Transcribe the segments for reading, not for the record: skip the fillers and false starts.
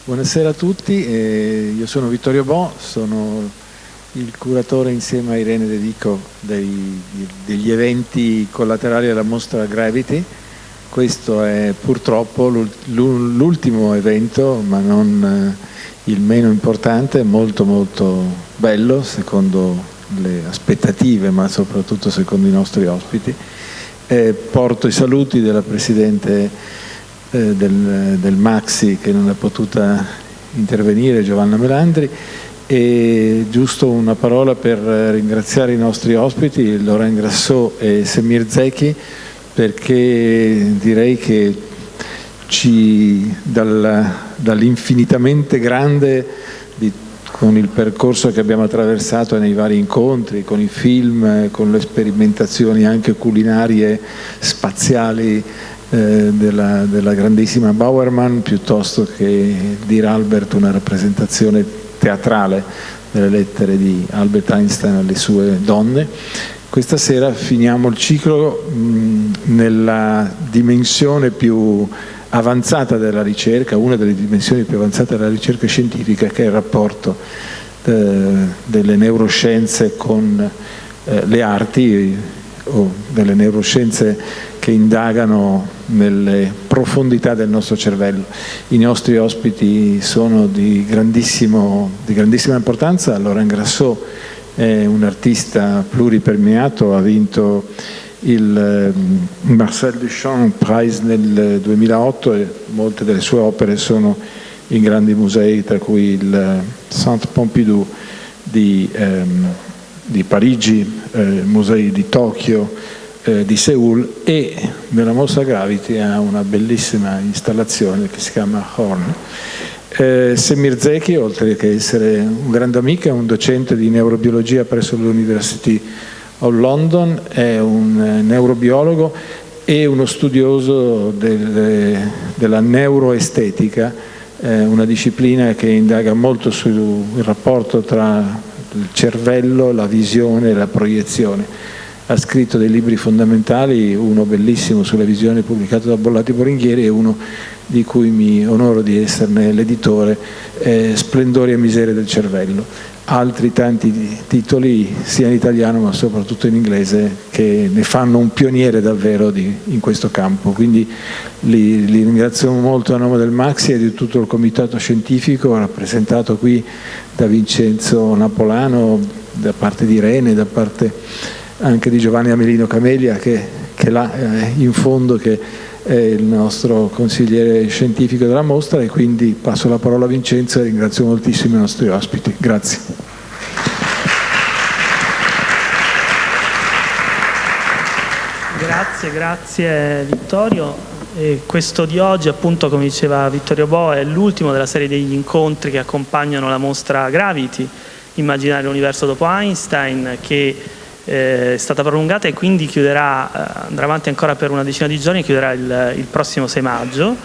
Buonasera a tutti, io sono Vittorio Bo, sono il curatore insieme a Irene De Vico degli eventi collaterali alla mostra Gravity. Questo è purtroppo l'ultimo evento, ma non il meno importante, molto molto bello secondo le aspettative, ma soprattutto secondo i nostri ospiti. Porto i saluti della Presidente del Maxi, che non è potuta intervenire, Giovanna Melandri, e giusto una parola per ringraziare i nostri ospiti, Laurent Grassot e Semir Zeki, perché direi che dall'infinitamente grande con il percorso che abbiamo attraversato nei vari incontri, con i film, con le sperimentazioni anche culinarie, spaziali, della grandissima Bauerman, piuttosto che di Albert una rappresentazione teatrale delle lettere di Albert Einstein alle sue donne. Questa sera finiamo il ciclo nella dimensione più avanzata della ricerca, una delle dimensioni più avanzate della ricerca scientifica, che è il rapporto delle neuroscienze con le arti, o delle neuroscienze che indagano nelle profondità del nostro cervello. I nostri ospiti sono di grandissima importanza. Laurent Grassot è un artista pluripremiato, ha vinto il Marcel Duchamp Prize nel 2008 e molte delle sue opere sono in grandi musei, tra cui il Centre Pompidou di Parigi, musei di Tokyo, di Seul, e nella mostra Gravity ha una bellissima installazione che si chiama Horn. Semir Zeki, oltre che essere un grande amico, è un docente di neurobiologia presso l'University of London, è un neurobiologo e uno studioso della neuroestetica, una disciplina che indaga molto sul rapporto tra il cervello, la visione e la proiezione. Ha scritto dei libri fondamentali, uno bellissimo sulla visione pubblicato da Bollati Boringhieri e uno di cui mi onoro di esserne l'editore, Splendori e miserie del cervello. Altri tanti titoli sia in italiano ma soprattutto in inglese, che ne fanno un pioniere davvero in questo campo. Quindi li ringrazio molto a nome del Maxi e di tutto il comitato scientifico rappresentato qui da Vincenzo Napolano, da parte di Irene, da parte anche di Giovanni Amelino Camelia, che là in fondo, che è il nostro consigliere scientifico della mostra, e quindi passo la parola a Vincenzo e ringrazio moltissimo i nostri ospiti. Grazie. Grazie Vittorio. Questo di oggi, appunto, come diceva Vittorio Bo, è l'ultimo della serie degli incontri che accompagnano la mostra Gravity, Immaginare l'universo dopo Einstein, che è stata prolungata e quindi chiuderà, andrà avanti ancora per una decina di giorni, chiuderà il prossimo 6 maggio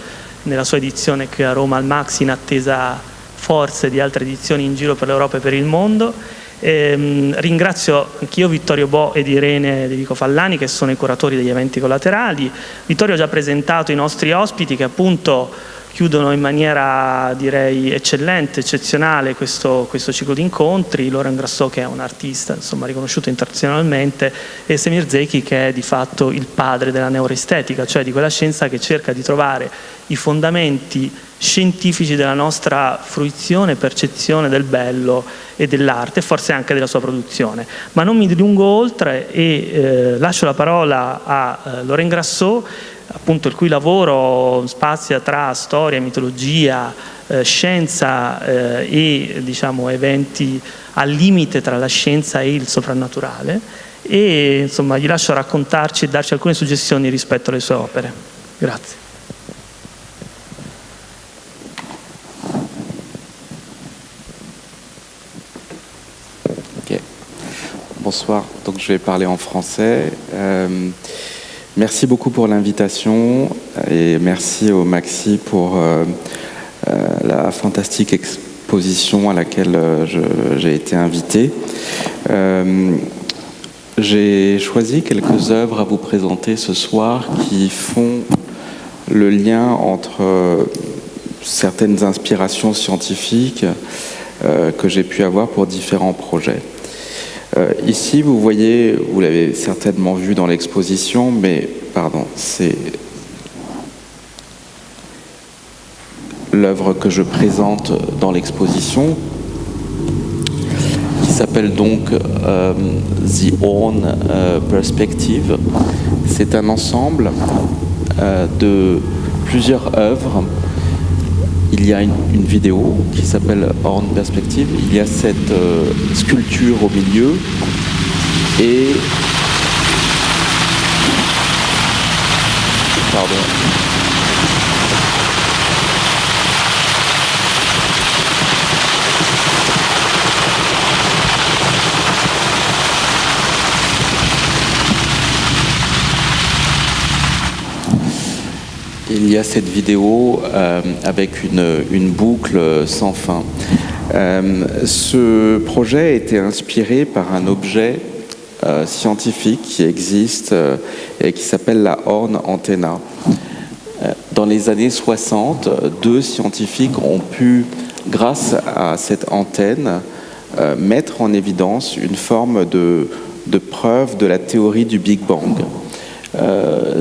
nella sua edizione qui a Roma al Maxi, in attesa forse di altre edizioni in giro per l'Europa e per il mondo. Ringrazio anch'io Vittorio Bo ed Irene De Vico Fallani, che sono i curatori degli eventi collaterali. Vittorio ha già presentato i nostri ospiti, che appunto chiudono in maniera, direi, eccezionale questo ciclo di incontri. Laurent Grassot, che è un artista insomma riconosciuto internazionalmente, e Semir Zeki, che è di fatto il padre della neuroestetica, cioè di quella scienza che cerca di trovare i fondamenti scientifici della nostra fruizione e percezione del bello e dell'arte, e forse anche della sua produzione. Ma non mi dilungo oltre e lascio la parola a Laurent Grassot, appunto il cui lavoro spazia tra storia, mitologia, scienza e diciamo eventi al limite tra la scienza e il soprannaturale, e insomma gli lascio raccontarci e darci alcune suggestioni rispetto alle sue opere. Grazie. Okay. Bonsoir, donc je vais parler en français. Merci beaucoup pour l'invitation et merci au Maxi pour la fantastique exposition à laquelle j'ai été invité. J'ai choisi quelques œuvres à vous présenter ce soir qui font le lien entre certaines inspirations scientifiques que j'ai pu avoir pour différents projets. Ici, vous voyez, vous l'avez certainement vu dans l'exposition, mais pardon, c'est l'œuvre que je présente dans l'exposition, qui s'appelle donc The Horn Perspective. C'est un ensemble de plusieurs œuvres. Il y a une vidéo qui s'appelle Horn Perspective. Il y a cette sculpture au milieu et pardon. Il y a cette vidéo avec une boucle sans fin. Ce projet a été inspiré par un objet scientifique qui existe et qui s'appelle la Horn Antenna. Dans les années 60, 2 scientifiques ont pu, grâce à cette antenne, mettre en évidence une forme de preuve de la théorie du Big Bang.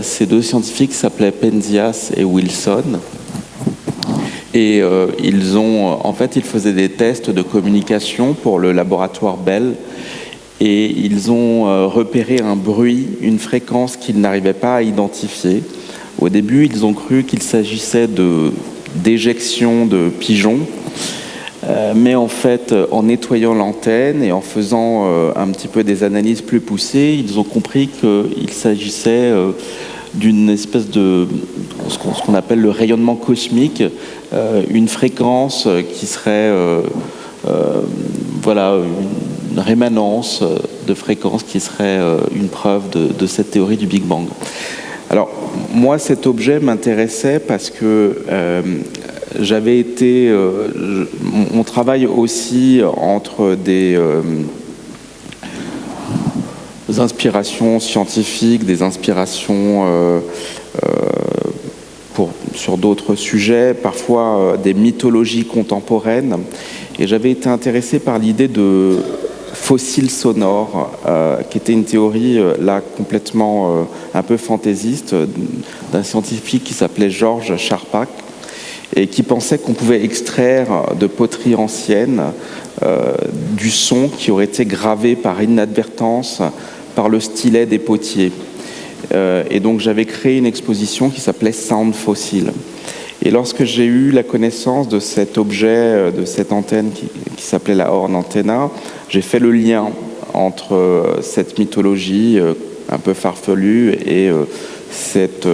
Ces 2 scientifiques s'appelaient Penzias et Wilson, et ils faisaient des tests de communication pour le laboratoire Bell, et ils ont repéré un bruit, une fréquence qu'ils n'arrivaient pas à identifier. Au début, ils ont cru qu'il s'agissait d'éjection de pigeons, mais en fait, en nettoyant l'antenne et en faisant un petit peu des analyses plus poussées, ils ont compris qu'il s'agissait d'une espèce de ce qu'on appelle le rayonnement cosmique, une fréquence qui serait une rémanence de fréquence qui serait une preuve de cette théorie du Big Bang. Alors, moi, cet objet m'intéressait parce que j'avais été... on travaille aussi entre des inspirations scientifiques, des inspirations sur d'autres sujets, parfois des mythologies contemporaines. Et j'avais été intéressé par l'idée de fossiles sonores, qui était une théorie là complètement un peu fantaisiste d'un scientifique qui s'appelait George Charpak, et qui pensait qu'on pouvait extraire de poteries anciennes du son qui aurait été gravé par inadvertance par le stylet des potiers. Et donc j'avais créé une exposition qui s'appelait Sound Fossil. Et lorsque j'ai eu la connaissance de cet objet, de cette antenne qui s'appelait la Horn Antenna, j'ai fait le lien entre cette mythologie un peu farfelue et cette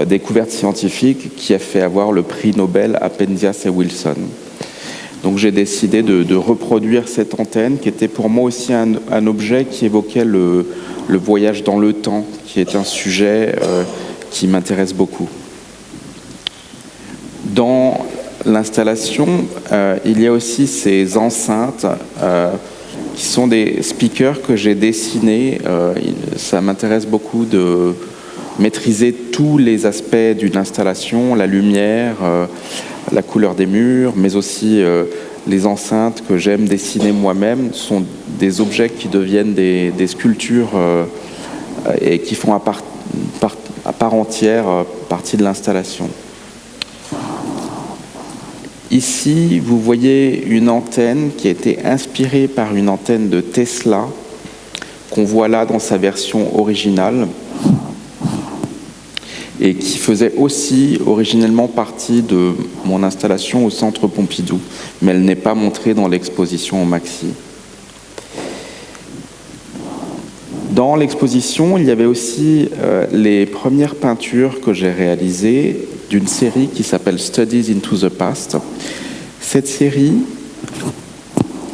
découverte scientifique qui a fait avoir le prix Nobel à Penzias et Wilson. Donc j'ai décidé de reproduire cette antenne qui était pour moi aussi un objet qui évoquait le voyage dans le temps, qui est un sujet qui m'intéresse beaucoup. Dans l'installation, il y a aussi ces enceintes qui sont des speakers que j'ai dessinés. Ça m'intéresse beaucoup de maîtriser tous les aspects d'une installation, la lumière, la couleur des murs, mais aussi les enceintes que j'aime dessiner moi-même sont des objets qui deviennent des sculptures et qui font à part entière partie de l'installation. Ici, vous voyez une antenne qui a été inspirée par une antenne de Tesla qu'on voit là dans sa version originale et qui faisait aussi originellement partie de mon installation au Centre Pompidou, mais elle n'est pas montrée dans l'exposition au Maxi. Dans l'exposition, il y avait aussi les premières peintures que j'ai réalisées d'une série qui s'appelle Studies into the Past. Cette série,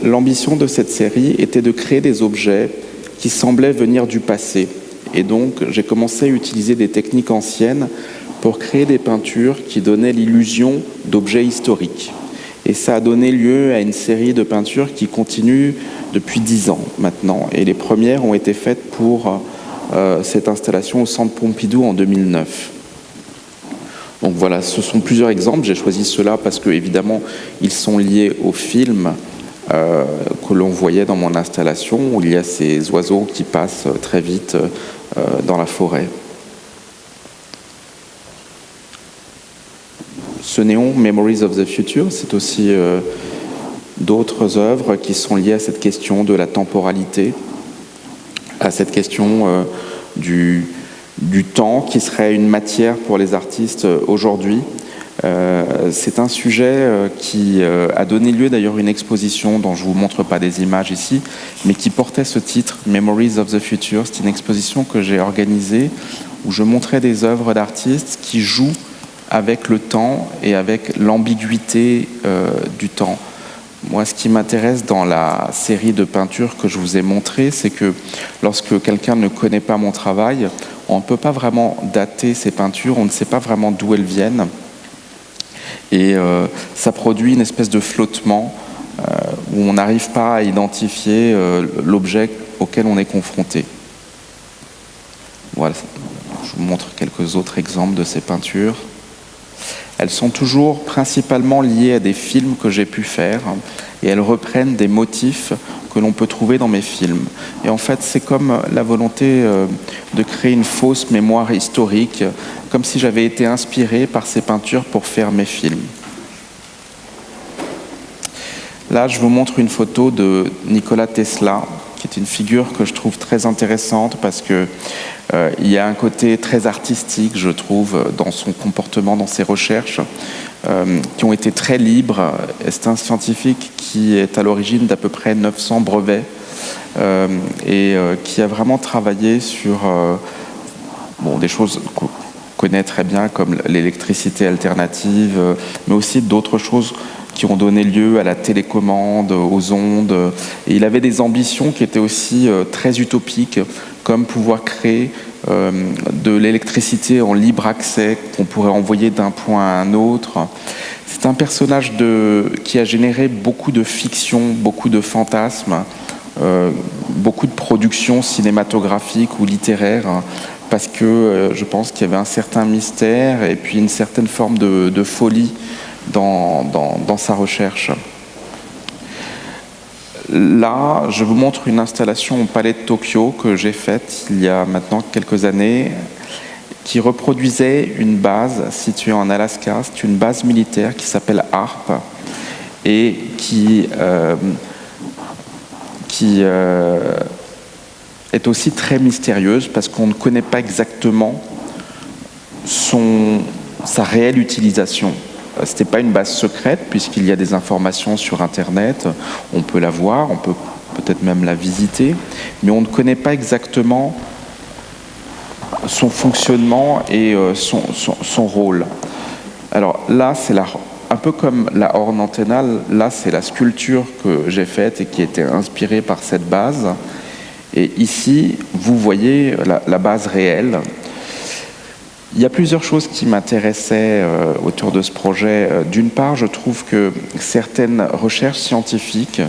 l'ambition de cette série était de créer des objets qui semblaient venir du passé. Et donc, j'ai commencé à utiliser des techniques anciennes pour créer des peintures qui donnaient l'illusion d'objets historiques. Et ça a donné lieu à une série de peintures qui continue depuis 10 ans maintenant. Et les premières ont été faites pour cette installation au Centre Pompidou en 2009. Donc voilà, ce sont plusieurs exemples. J'ai choisi ceux-là parce que, évidemment, ils sont liés au film que l'on voyait dans mon installation, où il y a ces oiseaux qui passent très vite dans la forêt. Ce néon, Memories of the Future, c'est aussi d'autres œuvres qui sont liées à cette question de la temporalité, à cette question du temps qui serait une matière pour les artistes aujourd'hui. C'est un sujet qui a donné lieu d'ailleurs à une exposition dont je ne vous montre pas des images ici, mais qui portait ce titre, Memories of the Future. C'est une exposition que j'ai organisée où je montrais des œuvres d'artistes qui jouent avec le temps et avec l'ambiguïté du temps. Moi, ce qui m'intéresse dans la série de peintures que je vous ai montrées, c'est que lorsque quelqu'un ne connaît pas mon travail, on ne peut pas vraiment dater ces peintures, on ne sait pas vraiment d'où elles viennent. Et ça produit une espèce de flottement où on n'arrive pas à identifier l'objet auquel on est confronté. Voilà, je vous montre quelques autres exemples de ces peintures. Elles sont toujours principalement liées à des films que j'ai pu faire et elles reprennent des motifs que l'on peut trouver dans mes films. Et en fait, c'est comme la volonté de créer une fausse mémoire historique, comme si j'avais été inspiré par ces peintures pour faire mes films. Là, je vous montre une photo de Nikola Tesla, qui est une figure que je trouve très intéressante parce que il y a un côté très artistique, je trouve, dans son comportement, dans ses recherches, qui ont été très libres. C'est un scientifique qui est à l'origine d'à peu près 900 brevets et qui a vraiment travaillé sur des choses qu'on connaît très bien, comme l'électricité alternative, mais aussi d'autres choses qui ont donné lieu à la télécommande, aux ondes. Et il avait des ambitions qui étaient aussi très utopiques, comme pouvoir créer de l'électricité en libre accès qu'on pourrait envoyer d'un point à un autre. C'est un personnage qui a généré beaucoup de fiction, beaucoup de fantasmes, beaucoup de productions cinématographiques ou littéraires, parce que je pense qu'il y avait un certain mystère et puis une certaine forme de folie dans sa recherche. Là, je vous montre une installation au Palais de Tokyo que j'ai faite il y a maintenant quelques années, qui reproduisait une base située en Alaska. C'est une base militaire qui s'appelle HARP et qui est aussi très mystérieuse parce qu'on ne connaît pas exactement sa réelle utilisation. Ce n'était pas une base secrète puisqu'il y a des informations sur Internet, on peut la voir, on peut peut-être même la visiter, mais on ne connaît pas exactement son fonctionnement et son rôle. Alors là, c'est un peu comme la Horn Antennale, là c'est la sculpture que j'ai faite et qui était inspirée par cette base. Et ici, vous voyez la base réelle. Il y a plusieurs choses qui m'intéressaient autour de ce projet. D'une part, je trouve que certaines recherches scientifiques,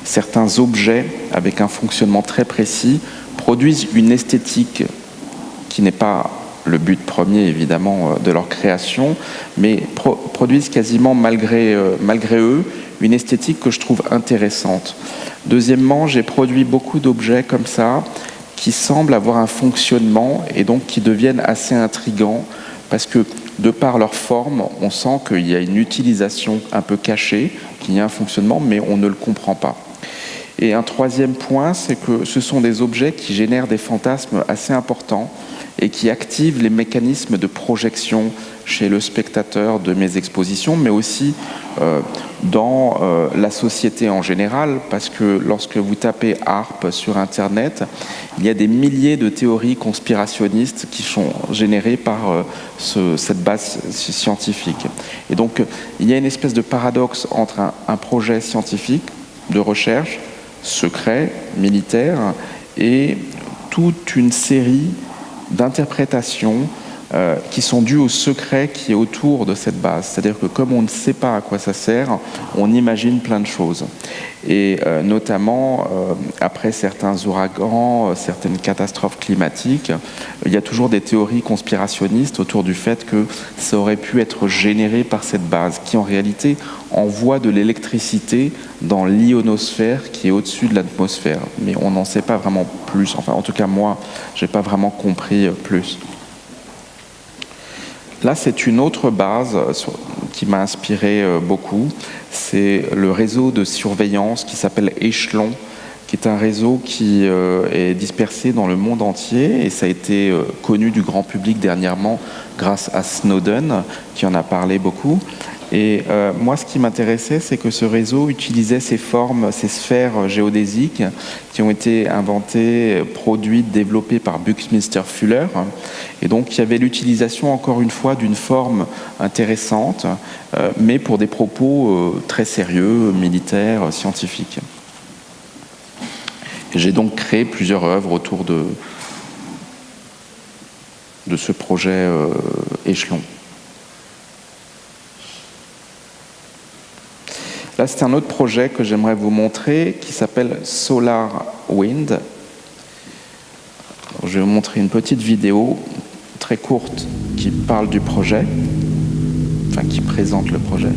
certains objets avec un fonctionnement très précis, produisent une esthétique qui n'est pas le but premier, évidemment, de leur création, mais produisent quasiment, malgré eux, une esthétique que je trouve intéressante. Deuxièmement, j'ai produit beaucoup d'objets comme ça, qui semblent avoir un fonctionnement et donc qui deviennent assez intrigants parce que de par leur forme, on sent qu'il y a une utilisation un peu cachée, qu'il y a un fonctionnement, mais on ne le comprend pas. Et un troisième point, c'est que ce sont des objets qui génèrent des fantasmes assez importants et qui activent les mécanismes de projection chez le spectateur de mes expositions, mais aussi dans la société en général, parce que lorsque vous tapez HARP sur Internet, il y a des milliers de théories conspirationnistes qui sont générées par cette base scientifique. Et donc, il y a une espèce de paradoxe entre un projet scientifique de recherche, secret, militaire, et toute une série d'interprétations qui sont dus au secret qui est autour de cette base. C'est-à-dire que comme on ne sait pas à quoi ça sert, on imagine plein de choses. Et notamment, après certains ouragans, certaines catastrophes climatiques, il y a toujours des théories conspirationnistes autour du fait que ça aurait pu être généré par cette base, qui en réalité envoie de l'électricité dans l'ionosphère qui est au-dessus de l'atmosphère. Mais on n'en sait pas vraiment plus. Enfin, en tout cas, moi, je n'ai pas vraiment compris plus. Là, c'est une autre base qui m'a inspiré beaucoup. C'est le réseau de surveillance qui s'appelle Echelon, qui est un réseau qui est dispersé dans le monde entier. Et ça a été connu du grand public dernièrement grâce à Snowden, qui en a parlé beaucoup. Et moi, ce qui m'intéressait, c'est que ce réseau utilisait ces formes, ces sphères géodésiques qui ont été inventées, produites, développées par Buckminster Fuller. Et donc, il y avait l'utilisation, encore une fois, d'une forme intéressante, mais pour des propos très sérieux, militaires, scientifiques. J'ai donc créé plusieurs œuvres autour de ce projet Échelon. Là, c'est un autre projet que j'aimerais vous montrer qui s'appelle Solar Wind. Alors, je vais vous montrer une petite vidéo très courte qui parle du projet, enfin qui présente le projet.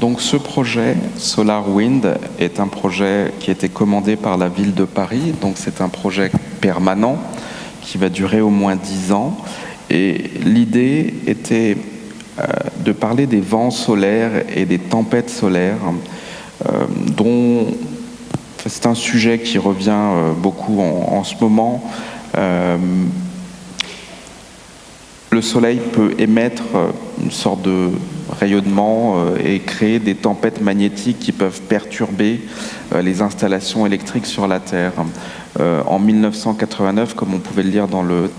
Donc ce projet, Solar Wind, est un projet qui a été commandé par la ville de Paris. Donc c'est un projet permanent qui va durer au moins 10 ans. Et l'idée était de parler des vents solaires et des tempêtes solaires, dont c'est un sujet qui revient beaucoup en ce moment. Le soleil peut émettre une sorte de rayonnement et créer des tempêtes magnétiques qui peuvent perturber les installations électriques sur la Terre. En 1989, comme on pouvait le lire dans le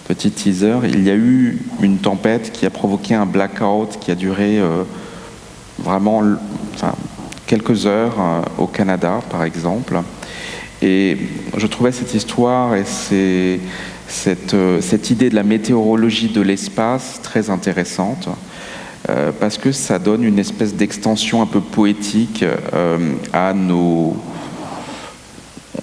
petit teaser, il y a eu une tempête qui a provoqué un blackout qui a duré vraiment quelques heures au Canada, par exemple. Et je trouvais cette histoire et cette idée de la météorologie de l'espace très intéressante, parce que ça donne une espèce d'extension un peu poétique à nos,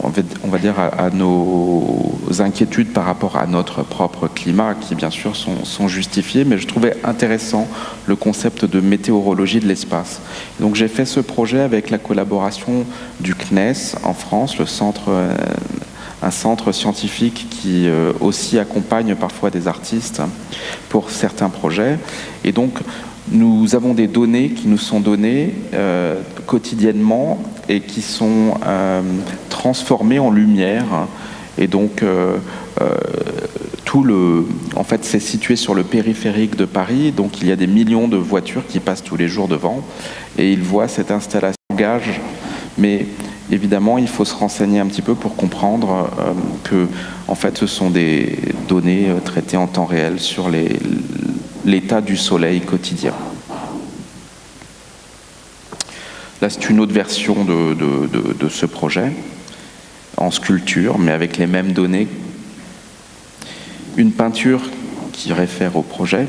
on va dire à nos inquiétudes par rapport à notre propre climat, qui bien sûr sont justifiées, mais je trouvais intéressant le concept de météorologie de l'espace. Donc j'ai fait ce projet avec la collaboration du CNES en France, un centre scientifique qui aussi accompagne parfois des artistes pour certains projets. Et donc, nous avons des données qui nous sont données quotidiennement et qui sont transformées en lumière. Et donc, en fait, c'est situé sur le périphérique de Paris. Donc, il y a des millions de voitures qui passent tous les jours devant. Et ils voient cette installation gage. Mais évidemment, il faut se renseigner un petit peu pour comprendre que, en fait, ce sont des données traitées en temps réel sur l'état du soleil quotidien. Là, c'est une autre version de ce projet, en sculpture, mais avec les mêmes données. Une peinture qui réfère au projet.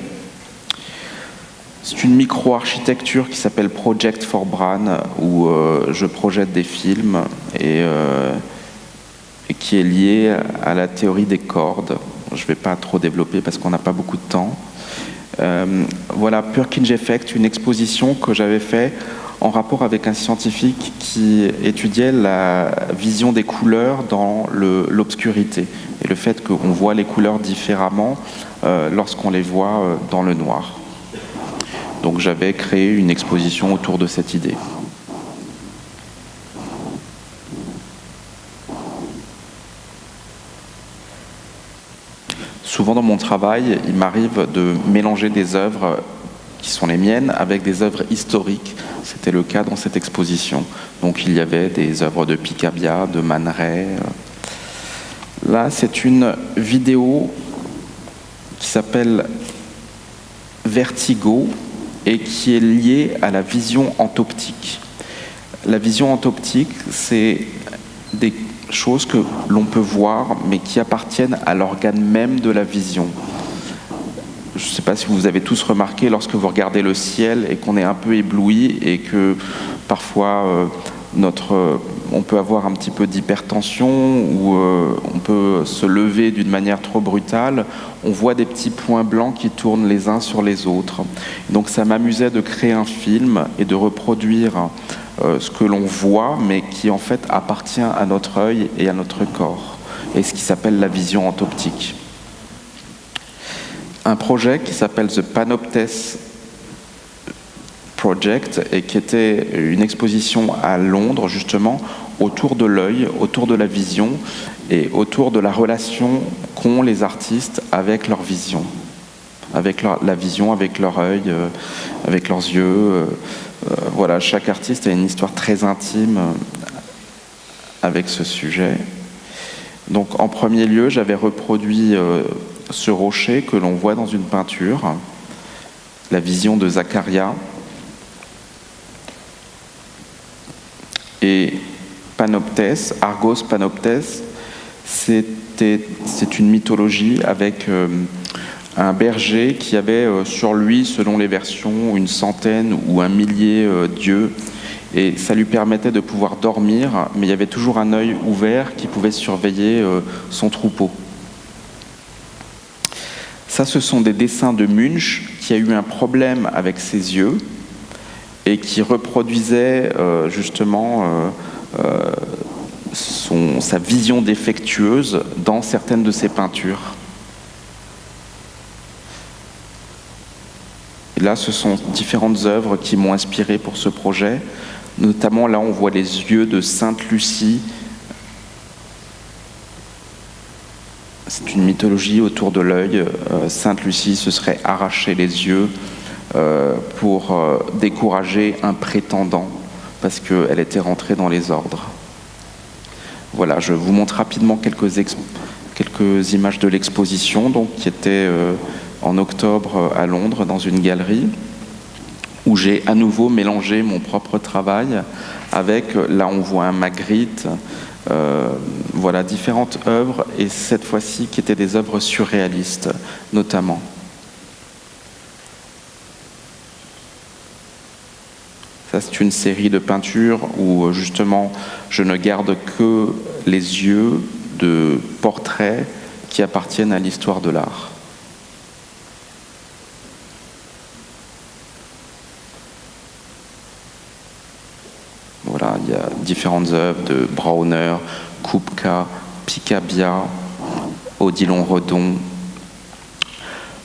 C'est une micro-architecture qui s'appelle Project for Bran, où je projette des films et qui est liée à la théorie des cordes. Je ne vais pas trop développer parce qu'on n'a pas beaucoup de temps. Voilà, Purkinje Effect, une exposition que j'avais faite en rapport avec un scientifique qui étudiait la vision des couleurs dans l'obscurité et le fait qu'on voit les couleurs différemment lorsqu'on les voit dans le noir. Donc j'avais créé une exposition autour de cette idée. Souvent dans mon travail, il m'arrive de mélanger des œuvres qui sont les miennes avec des œuvres historiques. C'était le cas dans cette exposition. Donc il y avait des œuvres de Picabia, de Man Ray. Là, c'est une vidéo qui s'appelle Vertigo et qui est liée à la vision entoptique. La vision entoptique, c'est des choses que l'on peut voir, mais qui appartiennent à l'organe même de la vision. Je ne sais pas si vous avez tous remarqué, lorsque vous regardez le ciel et qu'on est un peu ébloui et que parfois on peut avoir un petit peu d'hypertension ou on peut se lever d'une manière trop brutale, on voit des petits points blancs qui tournent les uns sur les autres. Donc ça m'amusait de créer un film et de reproduire ce que l'on voit, mais qui en fait appartient à notre œil et à notre corps, et ce qui s'appelle la vision entoptique. Un projet qui s'appelle The Panoptes Project et qui était une exposition à Londres justement autour de l'œil, autour de la vision et autour de la relation qu'ont les artistes avec leur vision, avec la vision, avec leur œil, avec leurs yeux. Voilà, chaque artiste a une histoire très intime avec ce sujet. Donc en premier lieu, j'avais reproduit ce rocher que l'on voit dans une peinture, la vision de Zacharia. Et Panoptes, Argos Panoptes, c'est une mythologie avec un berger qui avait sur lui, selon les versions, une centaine ou un millier d'yeux. Et ça lui permettait de pouvoir dormir, mais il y avait toujours un œil ouvert qui pouvait surveiller son troupeau. Ça, ce sont des dessins de Munch qui a eu un problème avec ses yeux et qui reproduisait justement sa vision défectueuse dans certaines de ses peintures. Et là, ce sont différentes œuvres qui m'ont inspiré pour ce projet. Notamment, là, on voit les yeux de Sainte Lucie. C'est une mythologie autour de l'œil. Sainte Lucie se serait arraché les yeux pour décourager un prétendant, parce qu'elle était rentrée dans les ordres. Voilà, je vous montre rapidement quelques images de l'exposition, donc, qui était en octobre à Londres, dans une galerie, où j'ai à nouveau mélangé mon propre travail avec, là on voit un Magritte, voilà, différentes œuvres, et cette fois-ci qui étaient des œuvres surréalistes, notamment. Ça, c'est une série de peintures où justement je ne garde que les yeux de portraits qui appartiennent à l'histoire de l'art. Voilà, il y a différentes œuvres de Brauner, Kupka, Picabia, Odilon Redon.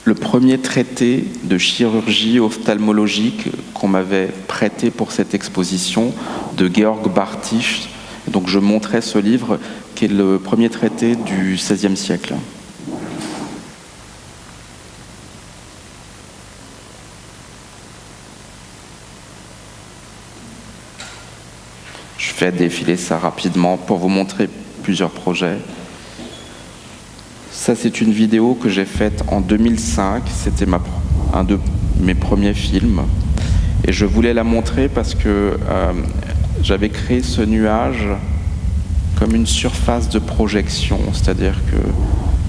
Le premier traité de chirurgie ophtalmologique qu'on m'avait prêté pour cette exposition, de Georg Bartisch. Donc je montrais ce livre qui est le premier traité du XVIe siècle. Je fais défiler ça rapidement pour vous montrer plusieurs projets. Ça, c'est une vidéo que j'ai faite en 2005. C'était ma un de mes premiers films. Et je voulais la montrer parce que j'avais créé ce nuage comme une surface de projection, c'est-à-dire que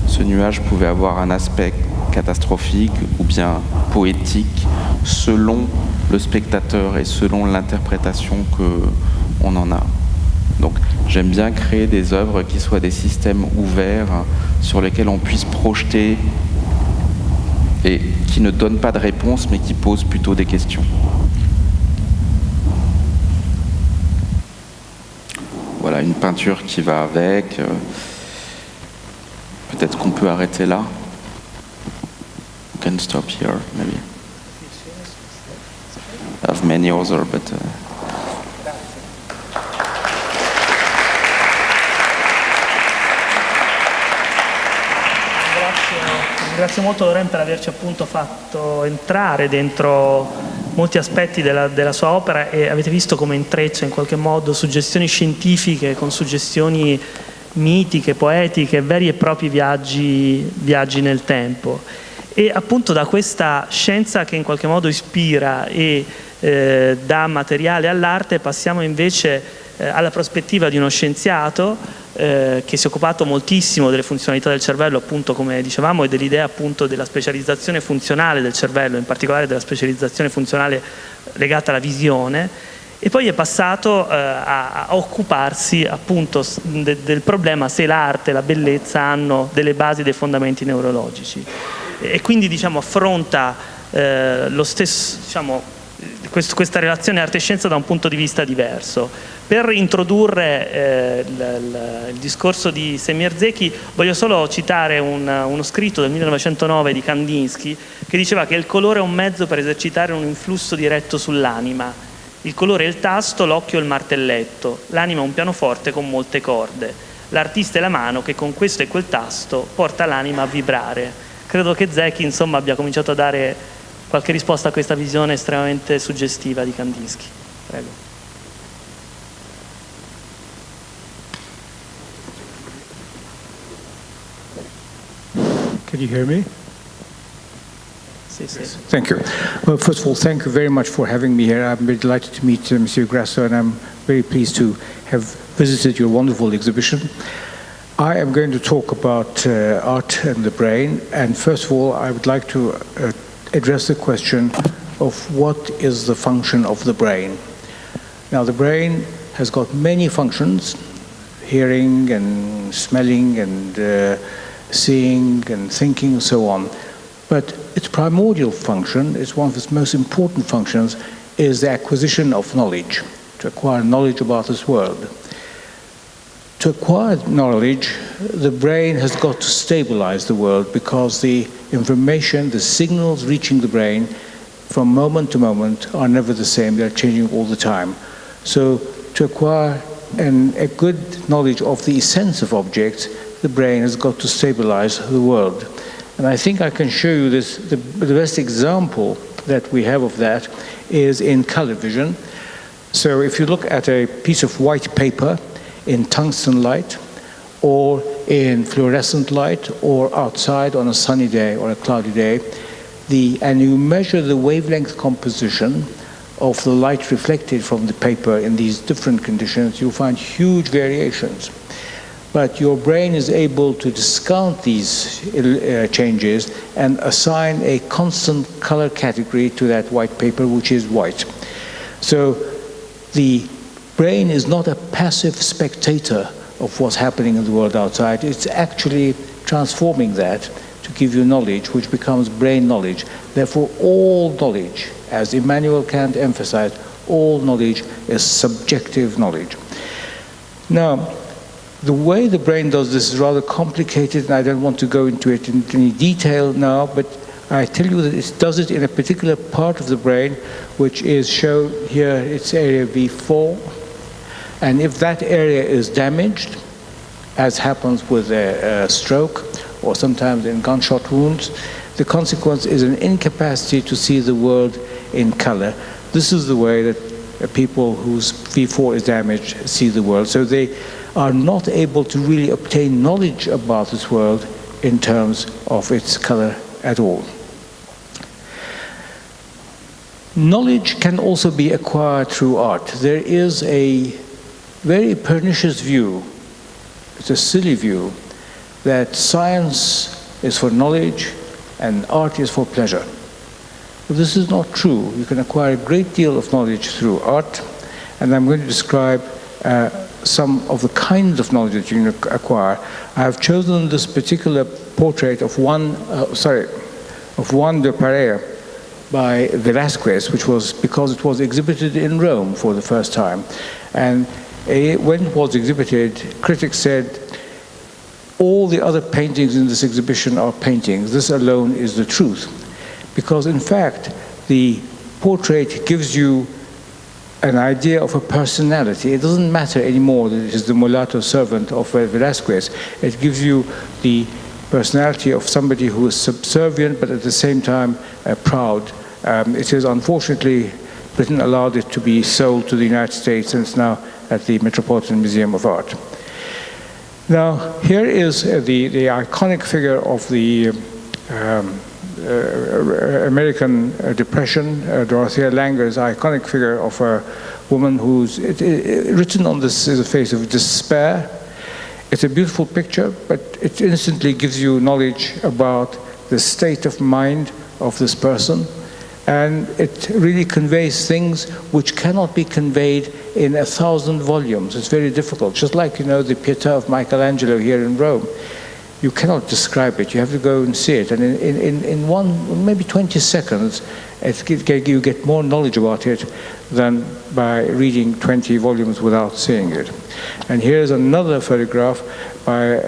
ce nuage pouvait avoir un aspect catastrophique ou bien poétique selon le spectateur et selon l'interprétation qu'on en a. Donc j'aime bien créer des œuvres qui soient des systèmes ouverts sur lesquels on puisse projeter et qui ne donnent pas de réponse mais qui posent plutôt des questions. Voilà, une peinture qui va avec. Peut-être qu'on peut arrêter là. We can stop here, maybe. I have many others, but... Ringrazio molto Laurent per averci appunto fatto entrare dentro molti aspetti della sua opera, e avete visto come intreccia in qualche modo suggestioni scientifiche con suggestioni mitiche, poetiche, veri e propri viaggi nel tempo. E appunto da questa scienza che in qualche modo ispira e dà materiale all'arte passiamo invece alla prospettiva di uno scienziato che si è occupato moltissimo delle funzionalità del cervello, appunto come dicevamo, e dell'idea appunto della specializzazione funzionale del cervello, in particolare della specializzazione funzionale legata alla visione, e poi è passato a occuparsi appunto del problema se l'arte e la bellezza hanno delle basi, dei fondamenti neurologici, e quindi diciamo affronta lo stesso, diciamo, questa relazione arte-scienza da un punto di vista diverso. Per introdurre il discorso di Semir-Zeki voglio solo citare uno scritto del 1909 di Kandinsky che diceva che il colore è un mezzo per esercitare un influsso diretto sull'anima. Il colore è il tasto, l'occhio è il martelletto, l'anima è un pianoforte con molte corde. L'artista è la mano che con questo e quel tasto porta l'anima a vibrare. Credo che Zeki insomma abbia cominciato a dare qualche risposta a questa visione estremamente suggestiva di Kandinsky. Prego. Can you hear me? Sì, sì. Thank you. Well, first of all, thank you very much for having me here. I'm very delighted to meet Monsieur Grasso, and I'm very pleased to have visited your wonderful exhibition. I am going to talk about art and the brain, and first of all, I would like to address the question of what is the function of the brain. Now, the brain has got many functions, hearing and smelling and seeing and thinking and so on. But its primordial function, is one of its most important functions, is the acquisition of knowledge, to acquire knowledge about this world. To acquire knowledge, the brain has got to stabilize the world because the information, the signals reaching the brain from moment to moment are never the same. They're changing all the time. So to acquire a good knowledge of the essence of objects, the brain has got to stabilize the world. And I think I can show you this. The best example that we have of that is in color vision. So if you look at a piece of white paper in tungsten light, or in fluorescent light, or outside on a sunny day or a cloudy day, and you measure the wavelength composition of the light reflected from the paper in these different conditions, you'll find huge variations. But your brain is able to discount these changes and assign a constant color category to that white paper, which is white. So the brain is not a passive spectator of what's happening in the world outside. It's actually transforming that to give you knowledge, which becomes brain knowledge. Therefore, all knowledge, as Immanuel Kant emphasized, all knowledge is subjective knowledge. Now, the way the brain does this is rather complicated, and I don't want to go into it in any detail now, but I tell you that it does it in a particular part of the brain, which is shown here. It's area V4. And if that area is damaged, as happens with a stroke or sometimes in gunshot wounds, the consequence is an incapacity to see the world in color. This is the way that people whose V4 is damaged see the world. So they are not able to really obtain knowledge about this world in terms of its color at all. knowledge can also be acquired through art. There is a very pernicious view, it's a silly view, that science is for knowledge and art is for pleasure. But this is not true. You can acquire a great deal of knowledge through art, and I'm going to describe some of the kinds of knowledge that you can acquire. I have chosen this particular portrait of Juan de Pareja by Velázquez, which was because it was exhibited in Rome for the first time. And when it was exhibited, critics said, all the other paintings in this exhibition are paintings. This alone is the truth. Because in fact, the portrait gives you an idea of a personality. It doesn't matter anymore that it is the mulatto servant of Velázquez. It gives you the personality of somebody who is subservient, but at the same time proud. It is unfortunately, Britain allowed it to be sold to the United States, and it's now at the Metropolitan Museum of Art. Now, here is the iconic figure of the American Depression, Dorothea Langer's iconic figure of a woman who's written on this is a face of despair. It's a beautiful picture, but it instantly gives you knowledge about the state of mind of this person, and it really conveys things which cannot be conveyed in 1,000 volumes. It's very difficult, just like, you know, the Pietà of Michelangelo here in Rome. You cannot describe it. You have to go and see it. And in one, maybe 20 seconds, you get more knowledge about it than by reading 20 volumes without seeing it. And here's another photograph by,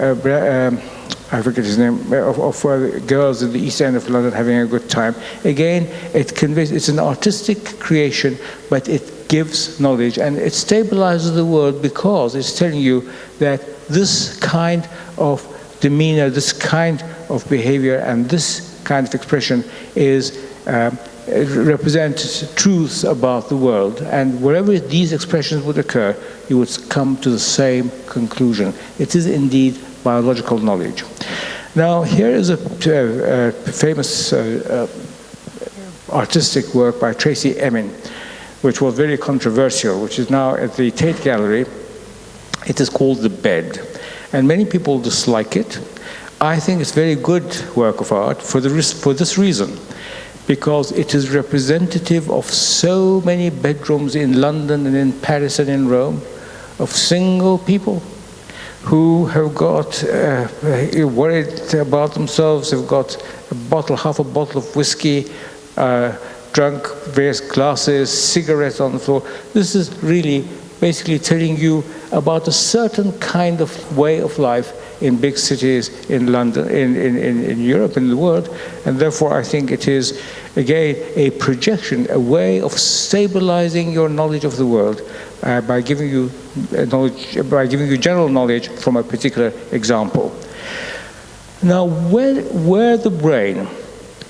I forget his name, of girls in the East End of London having a good time. Again, it conveys, it's an artistic creation, but it gives knowledge, and it stabilizes the world because it's telling you that this kind of demeanor, this kind of behavior, and this kind of expression is it represents truths about the world. And wherever these expressions would occur, you would come to the same conclusion. It is indeed biological knowledge. Now, here is a famous artistic work by Tracey Emin, which was very controversial, which is now at the Tate Gallery. It is called The Bed. And many people dislike it. I think it's very good work of art for this reason, because it is representative of so many bedrooms in London and in Paris and in Rome, of single people who have got worried about themselves, have got half a bottle of whiskey, drunk various glasses, cigarettes on the floor. This is really basically telling you about a certain kind of way of life in big cities in London, in Europe, in the world, and therefore I think it is, again, a projection, a way of stabilizing your knowledge of the world by giving you knowledge, by giving you general knowledge from a particular example. Now, where the brain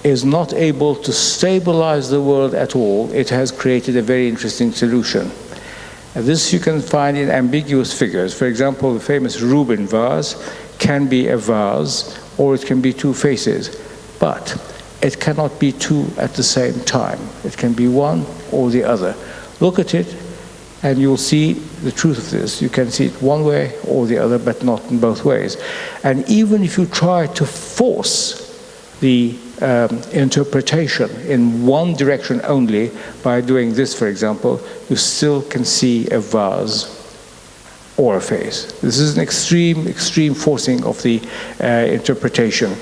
is not able to stabilize the world at all, it has created a very interesting solution. And this you can find in ambiguous figures. For example, the famous Rubin vase can be a vase, or it can be two faces, but it cannot be two at the same time. It can be one or the other. Look at it, and you'll see the truth of this. You can see it one way or the other, but not in both ways. And even if you try to force the interpretation in one direction only, by doing this, for example, you still can see a vase or a face. This is an extreme forcing of the interpretation.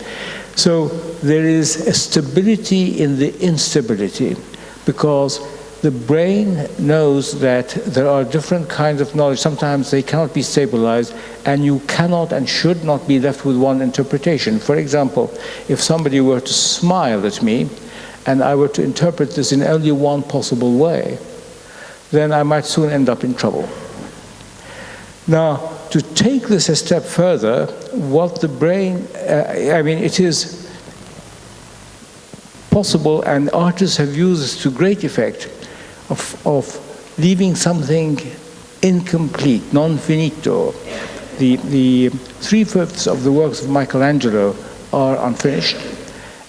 So there is a stability in the instability, because the brain knows that there are different kinds of knowledge. Sometimes they cannot be stabilized, and you cannot and should not be left with one interpretation. For example, if somebody were to smile at me, and I were to interpret this in only one possible way, then I might soon end up in trouble. Now, to take this a step further, what the brain, it is possible, and artists have used this to great effect, of leaving something incomplete, non finito. The 3/5 of the works of Michelangelo are unfinished,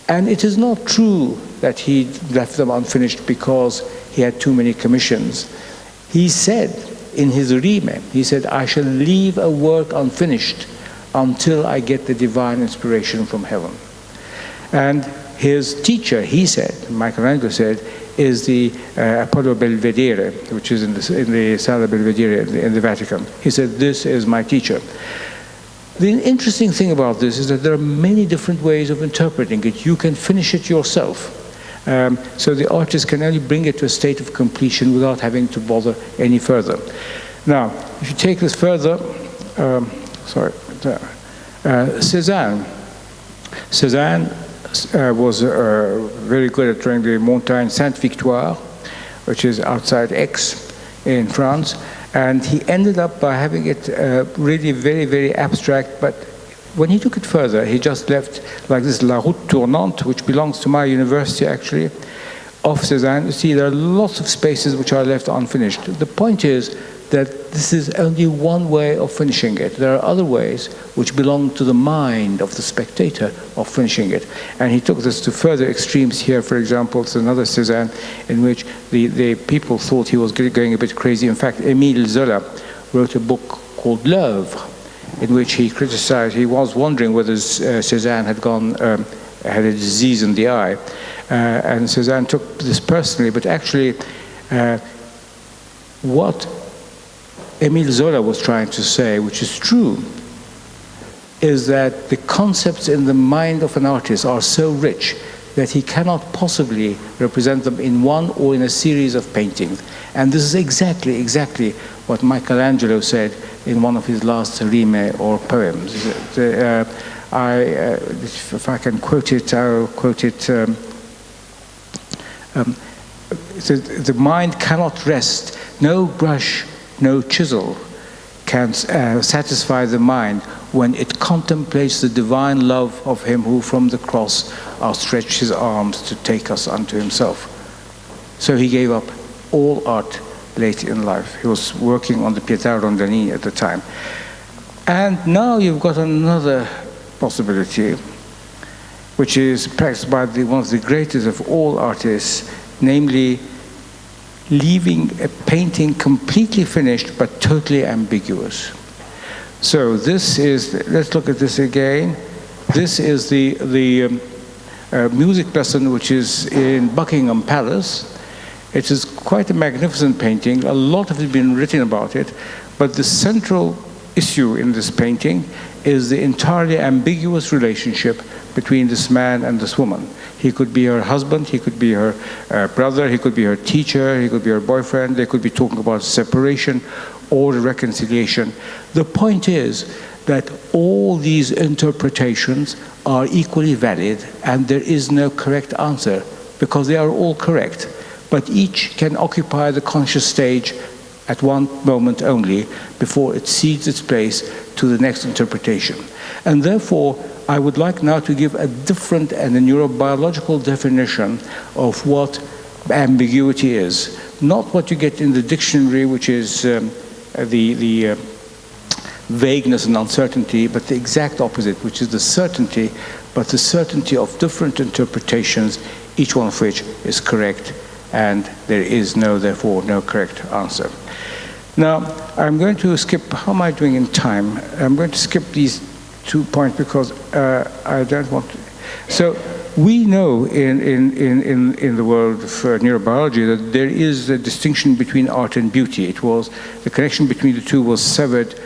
and it is not true that he left them unfinished because he had too many commissions. He said in his Rime, he said, I shall leave a work unfinished until I get the divine inspiration from heaven. And his teacher, he said, Michelangelo said, is the Apollo Belvedere, which is in the Sala Belvedere in the Vatican. He said, this is my teacher. The interesting thing about this is that there are many different ways of interpreting it. You can finish it yourself. So the artist can only bring it to a state of completion without having to bother any further. Now, if you take this further, Cézanne. Cézanne was very good at drawing the Montagne Sainte-Victoire, which is outside Aix in France, and he ended up by having it really very, very abstract, but when he took it further, he just left like this La Route Tournante, which belongs to my university actually, of Cézanne. You see, there are lots of spaces which are left unfinished. The point is that this is only one way of finishing it. There are other ways which belong to the mind of the spectator of finishing it. And he took this to further extremes here. For example, it's another Cézanne in which the people thought he was going a bit crazy. In fact, Émile Zola wrote a book called L'Œuvre, in which he criticized, he was wondering whether Cézanne had a disease in the eye. And Cézanne took this personally, but actually what Émile Zola was trying to say, which is true, is that the concepts in the mind of an artist are so rich that he cannot possibly represent them in one or in a series of paintings. And this is exactly what Michelangelo said in one of his last rime or poems. If I can quote it, I'll quote it. The mind cannot rest. No brush, no chisel can satisfy the mind when it contemplates the divine love of him who from the cross outstretched his arms to take us unto himself. So he gave up all art late in life. He was working on the Pietà Rondini at the time. And now you've got another possibility, which is practiced by one of the greatest of all artists, namely leaving a painting completely finished but totally ambiguous. So this is, let's look at this again. This is the music lesson which is in Buckingham Palace. It is quite a magnificent painting. A lot has been written about it, but the central issue in this painting is the entirely ambiguous relationship between this man and this woman. He could be her husband, he could be her brother, he could be her teacher, he could be her boyfriend, they could be talking about separation or reconciliation. The point is that all these interpretations are equally valid and there is no correct answer because they are all correct, but each can occupy the conscious stage at one moment only before it cedes its place to the next interpretation. And therefore, I would like now to give a different and a neurobiological definition of what ambiguity is. Not what you get in the dictionary, which is the vagueness and uncertainty, but the exact opposite, which is the certainty, but the certainty of different interpretations, each one of which is correct, and there is therefore no correct answer. Now, I'm going to skip, how am I doing in time? I'm going to skip these 2 points because I don't want to. So we know in the world of neurobiology that there is a distinction between art and beauty. It was, the connection between the two was severed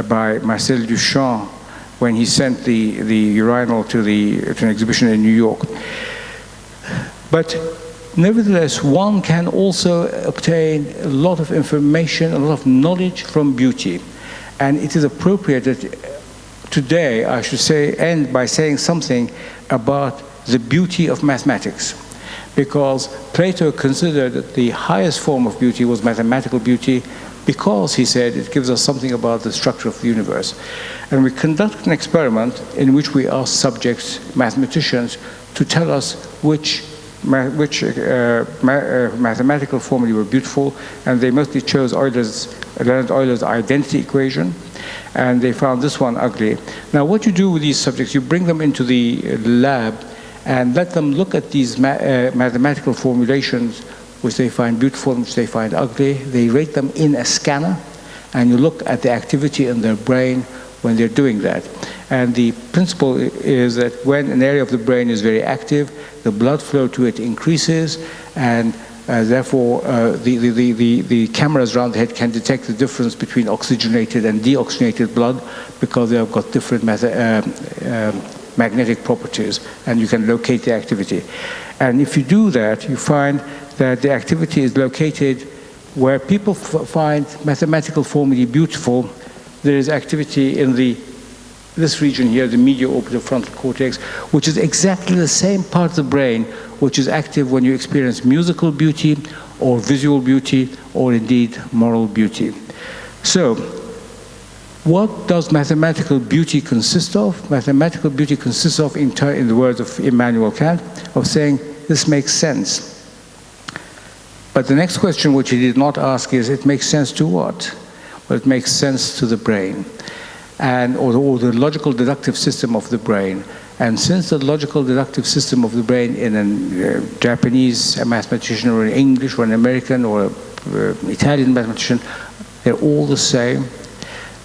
by Marcel Duchamp when he sent the urinal to an exhibition in New York. But nevertheless, one can also obtain a lot of information, a lot of knowledge from beauty. And it is appropriate that today I should end by saying something about the beauty of mathematics. Because Plato considered that the highest form of beauty was mathematical beauty because, he said, it gives us something about the structure of the universe. And we conducted an experiment in which we asked subjects, mathematicians, to tell us which mathematical formulae were beautiful, and they mostly chose Leonhard Euler's identity equation, and they found this one ugly. Now, what you do with these subjects, you bring them into the lab, and let them look at these mathematical formulations which they find beautiful and which they find ugly. They rate them in a scanner, and you look at the activity in their brain when they're doing that. And the principle is that when an area of the brain is very active, the blood flow to it increases, and therefore the cameras around the head can detect the difference between oxygenated and deoxygenated blood, because they have got different magnetic properties, and you can locate the activity. And if you do that, you find that the activity is located where people find mathematical formulae beautiful. There is activity in this region here, the medial orbital frontal cortex, which is exactly the same part of the brain which is active when you experience musical beauty or visual beauty or indeed moral beauty. So, what does mathematical beauty consist of? Mathematical beauty consists of, in the words of Immanuel Kant, of saying, this makes sense. But the next question which he did not ask is, it makes sense to what? Well, it makes sense to the brain, or the logical deductive system of the brain. And since the logical deductive system of the brain in a Japanese mathematician or an English or an American or an Italian mathematician, they're all the same,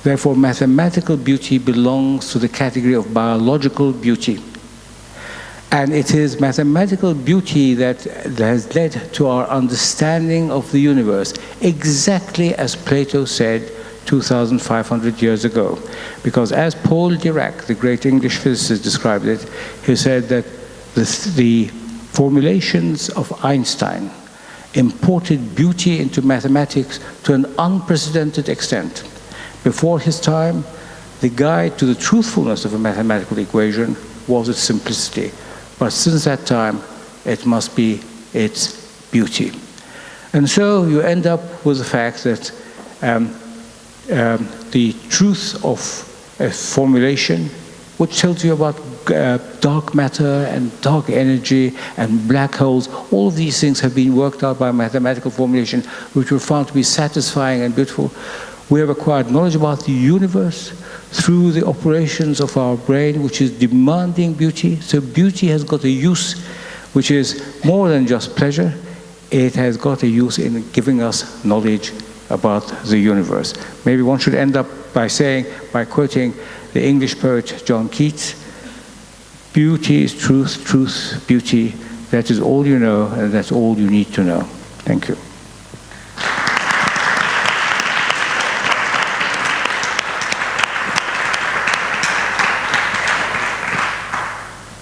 therefore mathematical beauty belongs to the category of biological beauty. And it is mathematical beauty that has led to our understanding of the universe, exactly as Plato said 2,500 years ago. Because as Paul Dirac, the great English physicist, described it, he said that the formulations of Einstein imported beauty into mathematics to an unprecedented extent. Before his time, the guide to the truthfulness of a mathematical equation was its simplicity. But since that time, it must be its beauty. And so you end up with the fact that the truth of a formulation, which tells you about dark matter and dark energy and black holes, all of these things have been worked out by mathematical formulation, which were found to be satisfying and beautiful. We have acquired knowledge about the universe through the operations of our brain, which is demanding beauty. So beauty has got a use which is more than just pleasure. It has got a use in giving us knowledge about the universe. Maybe one should end up by quoting the English poet John Keats, beauty is truth, truth, beauty. That is all you know, and that's all you need to know. Thank you.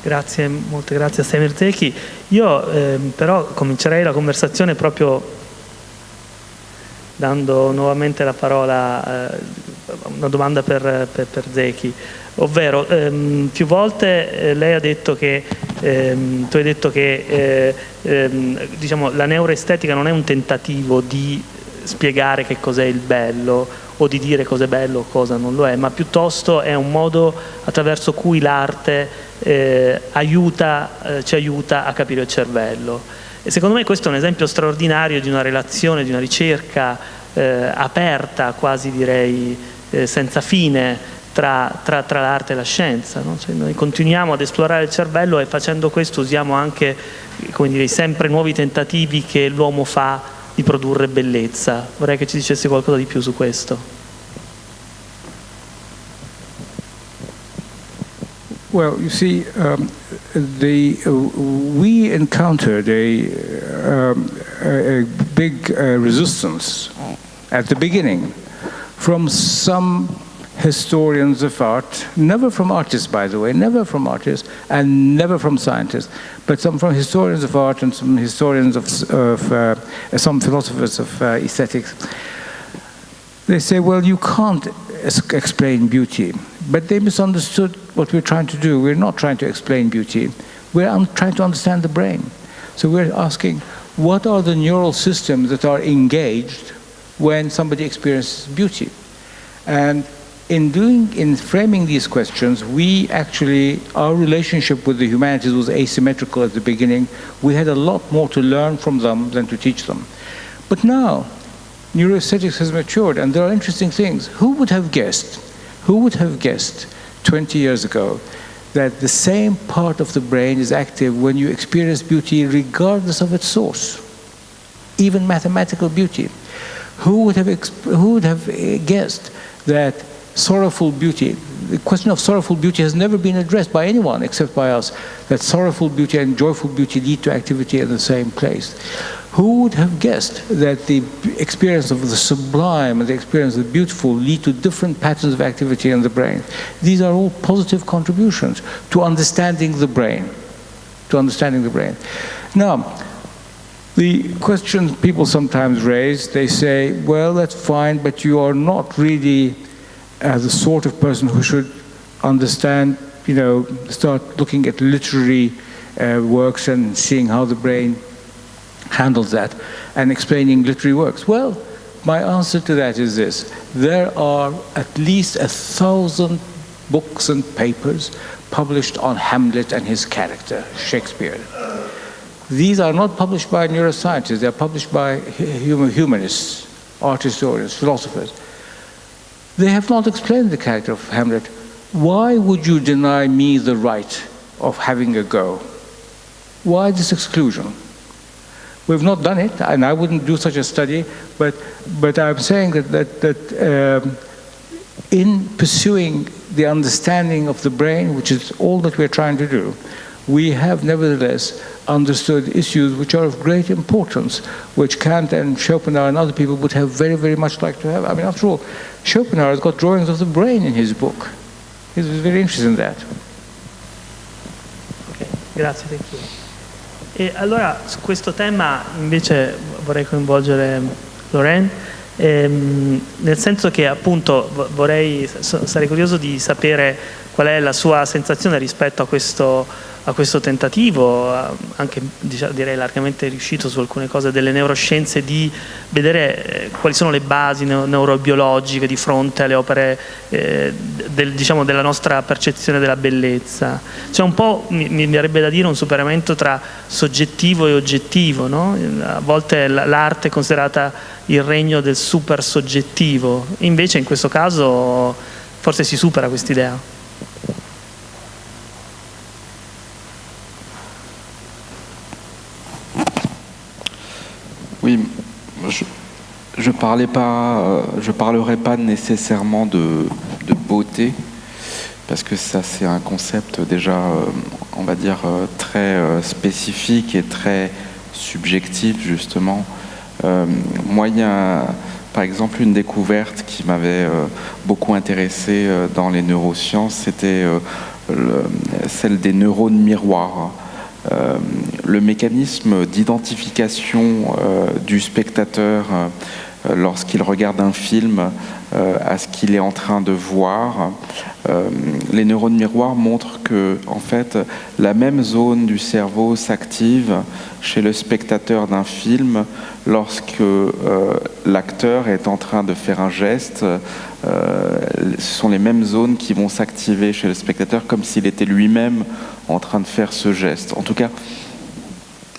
Grazie, molte grazie a Semir Zeki. Io però comincerei la conversazione proprio dando nuovamente la parola, una domanda per Zeki, ovvero più volte lei ha detto che, tu hai detto che diciamo, la neuroestetica non è un tentativo di spiegare che cos'è il bello o di dire cos'è bello o cosa non lo è, ma piuttosto è un modo attraverso cui l'arte ci aiuta a capire il cervello. E secondo me questo è un esempio straordinario di una relazione, di una ricerca aperta, quasi direi senza fine, tra l'arte e la scienza, no? Cioè noi continuiamo ad esplorare il cervello e facendo questo usiamo anche, come dire, sempre nuovi tentativi che l'uomo fa di produrre bellezza. Vorrei che ci dicesse qualcosa di più su questo. Well, you see, we encountered a big resistance at the beginning from some historians of art, never from artists, by the way, never from artists, and never from scientists, but some from historians of art and some historians of some philosophers of aesthetics. They say, well, you can't explain beauty. But they misunderstood what we're trying to do. We're not trying to explain beauty. We're trying to understand the brain. So we're asking, what are the neural systems that are engaged when somebody experiences beauty? And in framing these questions, our relationship with the humanities was asymmetrical at the beginning. We had a lot more to learn from them than to teach them. But now, neuroaesthetics has matured, and there are interesting things. Who would have guessed 20 years ago that the same part of the brain is active when you experience beauty regardless of its source, even mathematical beauty. Who would have guessed that sorrowful beauty, the question of sorrowful beauty has never been addressed by anyone except by us, that sorrowful beauty and joyful beauty lead to activity in the same place. Who would have guessed that the experience of the sublime and the experience of the beautiful lead to different patterns of activity in the brain? These are all positive contributions to understanding the brain. Now, the question people sometimes raise, they say, well, that's fine, but you are not really the sort of person who should understand, start looking at literary works and seeing how the brain handles that and explaining literary works. Well, my answer to that is this. There are at least 1,000 books and papers published on Hamlet and his character, Shakespeare. These are not published by neuroscientists, they're published by humanists, art historians, philosophers. They have not explained the character of Hamlet. Why would you deny me the right of having a go? Why this exclusion? We've not done it, and I wouldn't do such a study, but I'm saying that in pursuing the understanding of the brain, which is all that we're trying to do, we have nevertheless understood issues which are of great importance, which Kant and Schopenhauer and other people would have very, very much liked to have. I mean, after all, Schopenhauer has got drawings of the brain in his book. He's very interested in that. Okay, grazie, thank you. E allora su questo tema invece vorrei coinvolgere Lorraine, nel senso che appunto sarei curioso di sapere qual è la sua sensazione rispetto a questo tentativo, anche direi largamente riuscito su alcune cose delle neuroscienze, di vedere quali sono le basi neurobiologiche di fronte alle opere della nostra percezione della bellezza. C'è un po', mi verrebbe da dire, un superamento tra soggettivo e oggettivo, no? A volte l'arte è considerata il regno del super soggettivo, invece in questo caso forse si supera quest'idea. Oui, je parlerai pas nécessairement de beauté, parce que ça c'est un concept déjà, on va dire, très spécifique et très subjectif justement. Moi, il y a par exemple une découverte qui m'avait beaucoup intéressé dans les neurosciences, c'était celle des neurones miroirs. Le mécanisme d'identification du spectateur lorsqu'il regarde un film à ce qu'il est en train de voir. Les neurones miroirs montrent que, en fait, la même zone du cerveau s'active chez le spectateur d'un film lorsque l'acteur est en train de faire un geste. Ce sont les mêmes zones qui vont s'activer chez le spectateur comme s'il était lui-même en train de faire ce geste. En tout cas,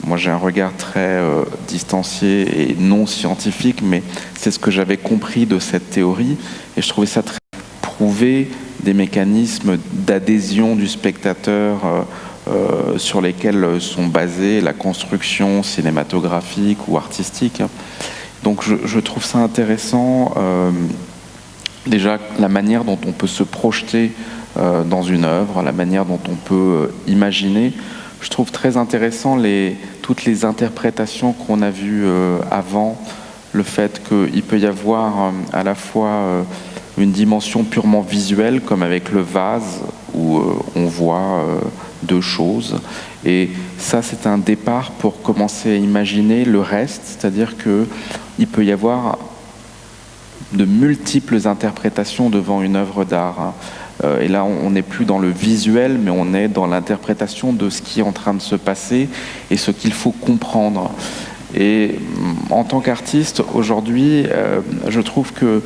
moi j'ai un regard très distancié et non scientifique, mais c'est ce que j'avais compris de cette théorie et je trouvais ça très prouvé des mécanismes d'adhésion du spectateur sur lesquels sont basées la construction cinématographique ou artistique. Donc je trouve ça intéressant, déjà la manière dont on peut se projeter dans une œuvre, la manière dont on peut imaginer. Je trouve très intéressant toutes les interprétations qu'on a vues avant, le fait qu'il peut y avoir à la fois une dimension purement visuelle, comme avec le vase, où on voit deux choses. Et ça, c'est un départ pour commencer à imaginer le reste, c'est-à-dire qu'il peut y avoir de multiples interprétations devant une œuvre d'art. Et là, on n'est plus dans le visuel, mais on est dans l'interprétation de ce qui est en train de se passer et ce qu'il faut comprendre. Et en tant qu'artiste, aujourd'hui, je trouve que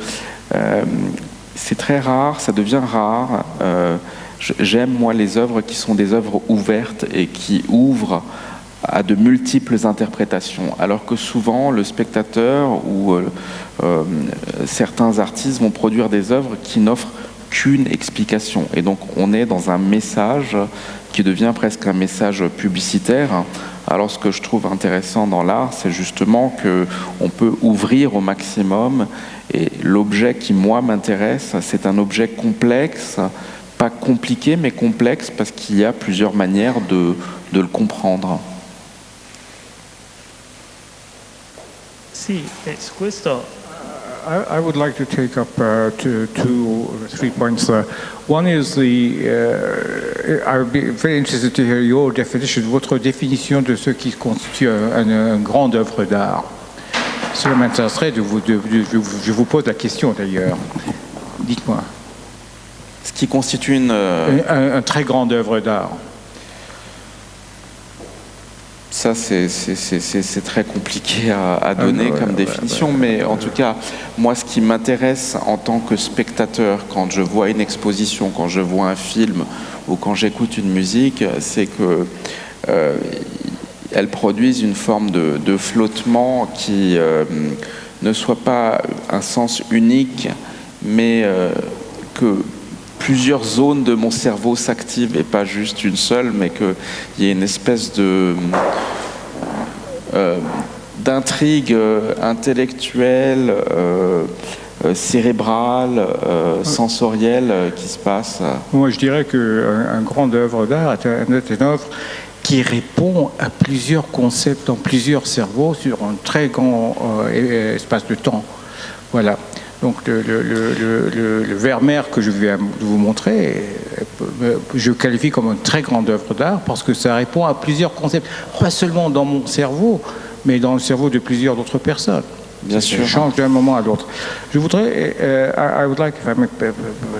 c'est très rare, ça devient rare. J'aime, moi, les œuvres qui sont des œuvres ouvertes et qui ouvrent à de multiples interprétations, alors que souvent le spectateur ou certains artistes vont produire des œuvres qui n'offrent qu'une explication. Et donc on est dans un message qui devient presque un message publicitaire. Alors ce que je trouve intéressant dans l'art, c'est justement qu'on peut ouvrir au maximum, et l'objet qui moi m'intéresse, c'est un objet complexe, pas compliqué mais complexe, parce qu'il y a plusieurs manières de le comprendre. Sì, su questo I would like to take up two or 3 points there. One is I would be very interested to hear your definition, votre définition de ce qui constitue une grande œuvre d'art. Cela m'intéresserait je vous pose la question d'ailleurs. Dites-moi. Ce qui constitue une très grande œuvre d'art. Ça, c'est très compliqué à donner comme définition, mais en tout cas, moi, ce qui m'intéresse en tant que spectateur, quand je vois une exposition, quand je vois un film ou quand j'écoute une musique, c'est que elles produisent une forme de flottement qui ne soit pas un sens unique, mais que plusieurs zones de mon cerveau s'activent et pas juste une seule, mais qu'il y ait une espèce d'intrigue intellectuelle, cérébrale, sensorielle qui se passe. Moi, je dirais qu'une grande œuvre d'art est une œuvre qui répond à plusieurs concepts dans plusieurs cerveaux sur un très grand espace de temps. Voilà. Donc le Vermeer que je viens de vous montrer, je qualifie comme une très grande œuvre d'art parce que ça répond à plusieurs concepts, pas seulement dans mon cerveau, mais dans le cerveau de plusieurs autres personnes. Bien sûr. Ça change d'un moment à l'autre. Je voudrais, I would like, if I may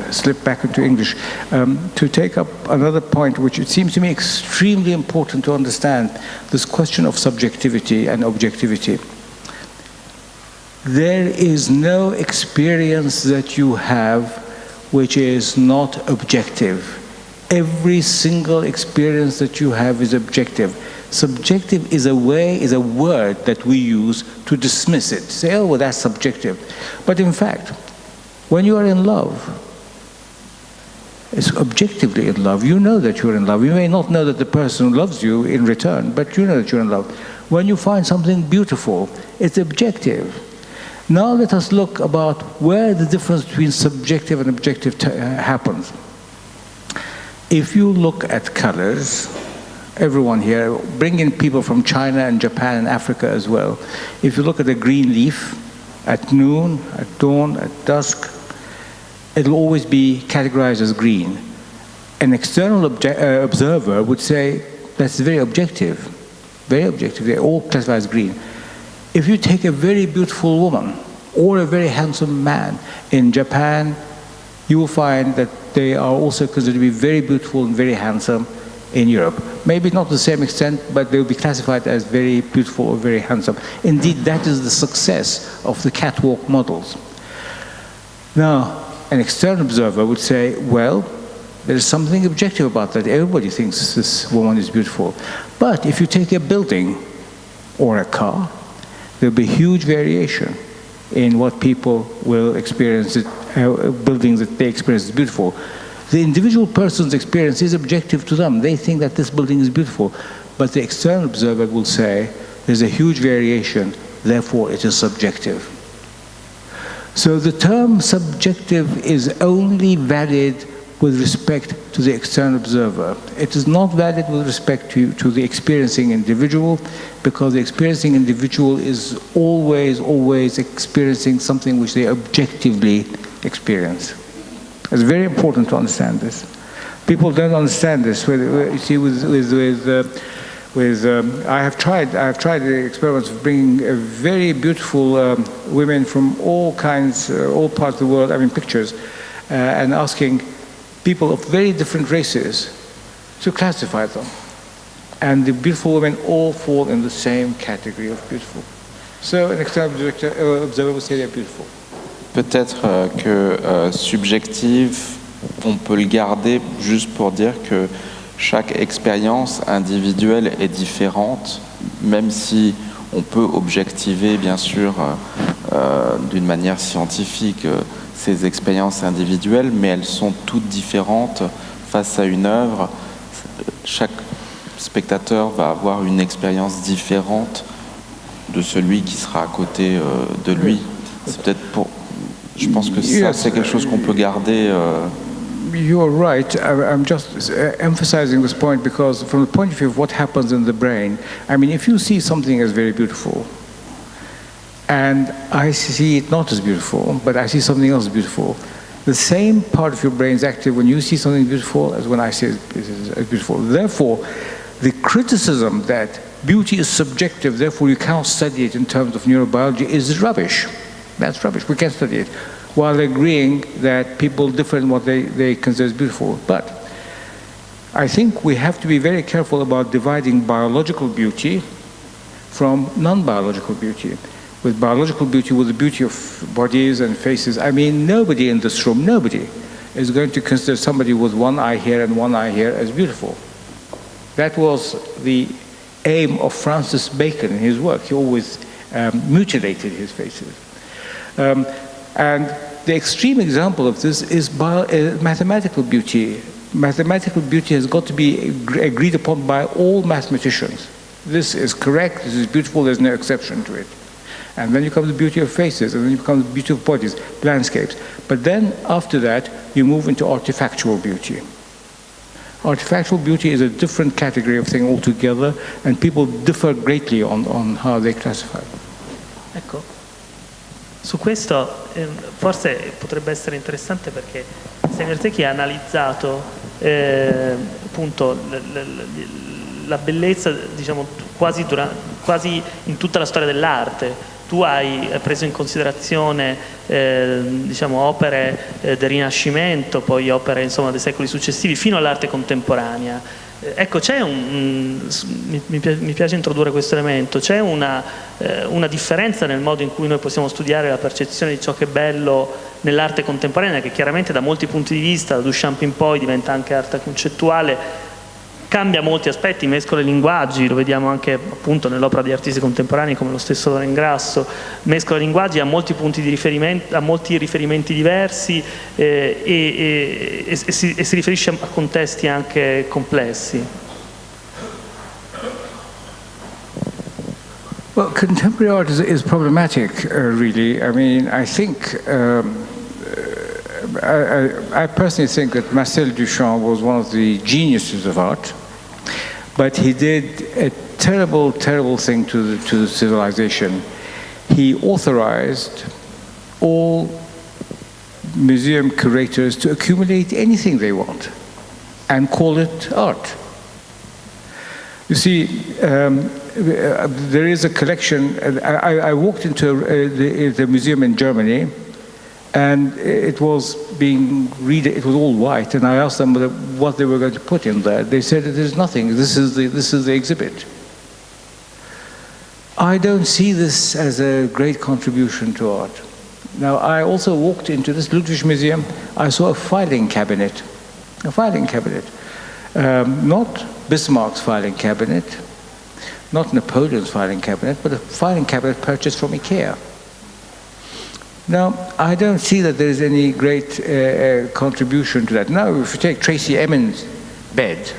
slip back into English, to take up another point which it seems to me extremely important to understand, this question of subjectivity and objectivity. There is no experience that you have which is not objective. Every single experience that you have is objective. Subjective is a word that we use to dismiss it. Say, oh, well, that's subjective. But in fact, when you are in love, it's objectively in love. You know that you're in love. You may not know that the person loves you in return, but you know that you're in love. When you find something beautiful, it's objective. Now let us look about where the difference between subjective and objective happens. If you look at colors, everyone here, bring in people from China and Japan and Africa as well. If you look at a green leaf, at noon, at dawn, at dusk, it'll always be categorized as green. An external observer would say, that's very objective. Very objective. They're all classified as green. If you take a very beautiful woman or a very handsome man in Japan, you will find that they are also considered to be very beautiful and very handsome in Europe. Maybe not to the same extent, but they will be classified as very beautiful or very handsome. Indeed, that is the success of the catwalk models. Now, an external observer would say, well, there is something objective about that. Everybody thinks this woman is beautiful. But if you take a building or a car, there'll be huge variation in what people will experience, buildings that they experience as beautiful. The individual person's experience is objective to them. They think that this building is beautiful. But the external observer will say, there's a huge variation, therefore it is subjective. So the term subjective is only valid with respect to the external observer. It is not valid with respect to the experiencing individual, because the experiencing individual is always experiencing something which they objectively experience. It's very important to understand this. People don't understand this. You see, I have tried the experiments of bringing very beautiful women from all kinds, all parts of the world, I mean pictures, and asking people of very different races to classify them. And the beautiful women all fall in the same category of beautiful. So an external observer will say they're beautiful. Peut-être que subjectif, on peut le garder juste pour dire que chaque expérience individuelle est différente, même si on peut objectiver bien sûr d'une manière scientifique ces expériences individuelles, mais elles sont toutes différentes face à une œuvre. Chaque spectateur va avoir une expérience différente de celui qui sera à côté de lui. C'est peut-être pour... Je pense que ça, c'est quelque chose qu'on peut garder. You're right. I'm just emphasizing this point because from the point of view of what happens in the brain, I mean, if you see something as very beautiful, and I see it not as beautiful, but I see something else beautiful, the same part of your brain is active when you see something beautiful as when I see it as beautiful. Therefore, the criticism that beauty is subjective, therefore you can't study it in terms of neurobiology, is rubbish. That's rubbish. We can't study it, while agreeing that people differ in what they consider as beautiful. But I think we have to be very careful about dividing biological beauty from non-biological beauty. With biological beauty, with the beauty of bodies and faces, I mean, nobody in this room, nobody, is going to consider somebody with one eye here and one eye here as beautiful. That was the aim of Francis Bacon in his work. He always mutilated his faces. And the extreme example of this is mathematical beauty. Mathematical beauty has got to be agreed upon by all mathematicians. This is correct, this is beautiful, there's no exception to it. And then you come to the beauty of faces, and then you come to the beauty of bodies, landscapes. But then, after that, you move into artifactual beauty. Artifactual beauty is a different category of thing altogether, and people differ greatly on how they classify it. Ecco, su questo forse potrebbe essere interessante perché Semir-Zeki ha analizzato appunto la bellezza, diciamo, quasi in tutta la storia dell'arte. Tu hai preso in considerazione diciamo, opere del Rinascimento, poi opere insomma, dei secoli successivi, fino all'arte contemporanea. Ecco, c'è mi piace introdurre questo elemento, c'è una differenza nel modo in cui noi possiamo studiare la percezione di ciò che è bello nell'arte contemporanea, che chiaramente da molti punti di vista, da Duchamp in poi, diventa anche arte concettuale, cambia molti aspetti, mescola i linguaggi, lo vediamo anche appunto nell'opera di artisti contemporanei come lo stesso Loren Grasso, mescola i linguaggi, ha molti punti di riferimento, ha molti riferimenti diversi e si riferisce a contesti anche complessi. Well, contemporary art is problematic, really. I mean, I think I personally think that Marcel Duchamp was one of the geniuses of art, but he did a terrible, terrible thing to the civilization. He authorized all museum curators to accumulate anything they want and call it art. You see, there is a collection. I walked into the museum in Germany, and it was it was all white, and I asked them what they were going to put in there. They said, there's nothing, this is the exhibit. I don't see this as a great contribution to art. Now, I also walked into this Ludwig Museum, I saw a filing cabinet. Not Bismarck's filing cabinet, not Napoleon's filing cabinet, but a filing cabinet purchased from IKEA. Now, I don't see that there is any great contribution to that. Now, if you take Tracy Emin's bed,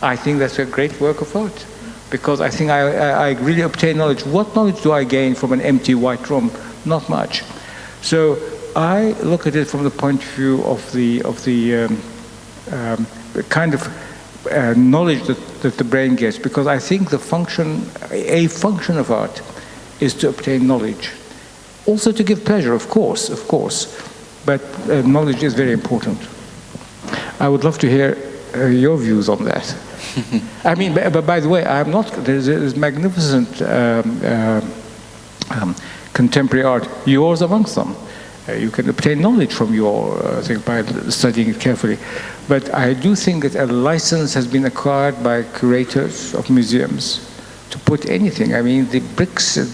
I think that's a great work of art, because I think I really obtain knowledge. What knowledge do I gain from an empty white room? Not much. So I look at it from the point of view of the kind of knowledge that the brain gets, because I think a function of art is to obtain knowledge. Also to give pleasure, of course, but knowledge is very important. I would love to hear your views on that. I mean, but by the way, I'm not. There's magnificent contemporary art. Yours amongst them. You can obtain knowledge from your thing by studying it carefully. But I do think that a license has been acquired by curators of museums to put anything. I mean, the bricks at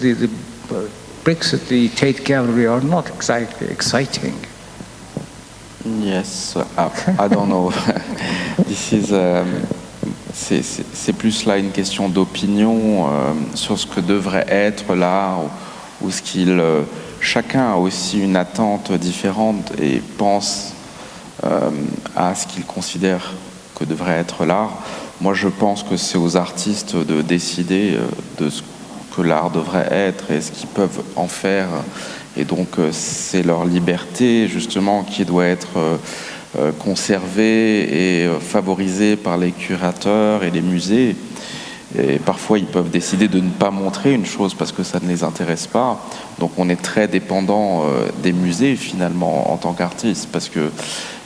the Tate Gallery are not exactly exciting. Yes, I don't know. This is c'est plus là une question d'opinion sur ce que devrait être l'art ou est-ce qu'ils chacun a aussi une attente différente et pense à ce qu'il considère que devrait être l'art. Moi, je pense que c'est aux artistes de décider de ce que l'art devrait être et ce qu'ils peuvent en faire. Et donc, c'est leur liberté, justement, qui doit être conservée et favorisée par les curateurs et les musées. Et parfois, ils peuvent décider de ne pas montrer une chose parce que ça ne les intéresse pas. Donc, on est très dépendant des musées, finalement, en tant qu'artiste, parce que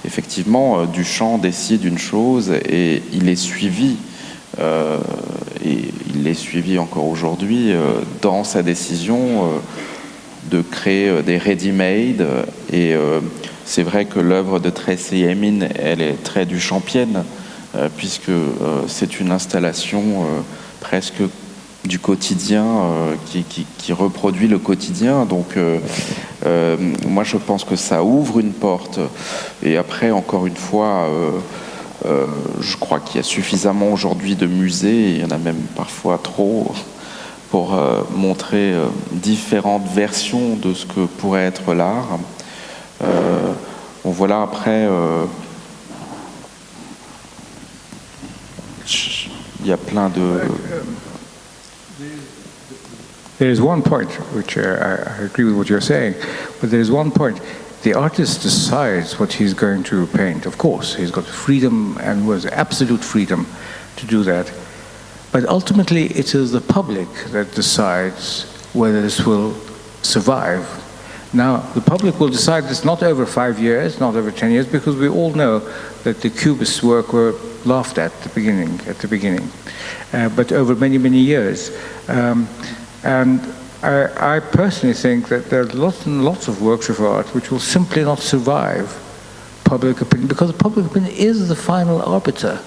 effectivement, Duchamp décide une chose et il est suivi, et il est suivi encore aujourd'hui dans sa décision de créer des ready-made. Et c'est vrai que l'œuvre de Tracey Emin, elle est très duchampienne, puisque c'est une installation presque du quotidien qui reproduit le quotidien. Donc moi je pense que ça ouvre une porte. Et après, encore une fois, je crois qu'il y a suffisamment aujourd'hui de musées, il y en a même parfois trop, pour montrer différentes versions de ce que pourrait être l'art. Bon, voilà, après, il y a plein de... There is one point which I agree with what you're saying, but there is one point. The artist decides what he's going to paint. Of course, he's got freedom and was absolute freedom to do that. But ultimately, it is the public that decides whether this will survive. Now, the public will decide this not over 5 years, not over 10 years, because we all know that the Cubist work were laughed at the beginning, but over many, many years. And I personally think that there are lots and lots of works of art which will simply not survive public opinion, because the public opinion is the final arbiter.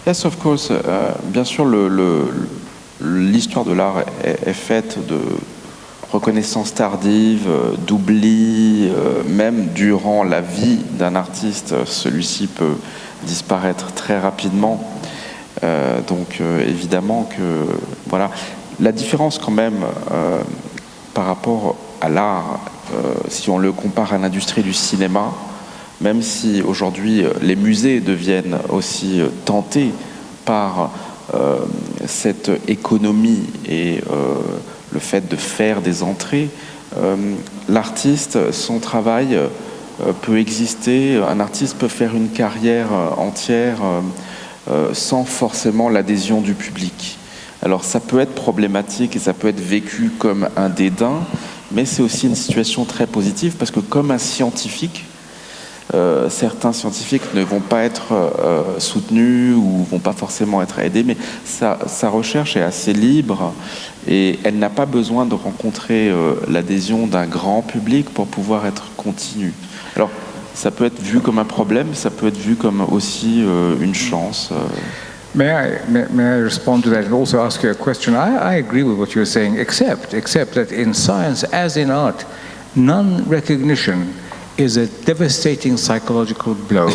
Yes, of course. Bien sûr, l'histoire de l'art est faite de reconnaissance tardive, d'oubli, même durant la vie d'un artiste, celui-ci peut disparaître très rapidement. Donc évidemment que voilà. La différence quand même par rapport à l'art, si on le compare à l'industrie du cinéma, même si aujourd'hui les musées deviennent aussi tentés par cette économie et le fait de faire des entrées, l'artiste, son travail peut exister, un artiste peut faire une carrière entière sans forcément l'adhésion du public. Alors ça peut être problématique et ça peut être vécu comme un dédain, mais c'est aussi une situation très positive parce que comme un scientifique, certains scientifiques ne vont pas être soutenus ou vont pas forcément être aidés, mais sa recherche est assez libre et elle n'a pas besoin de rencontrer l'adhésion d'un grand public pour pouvoir être continue. Alors ça peut être vu comme un problème, ça peut être vu comme aussi une chance. May I respond to that and also ask you a question? I agree with what you're saying, except that in science, as in art, non-recognition is a devastating psychological blow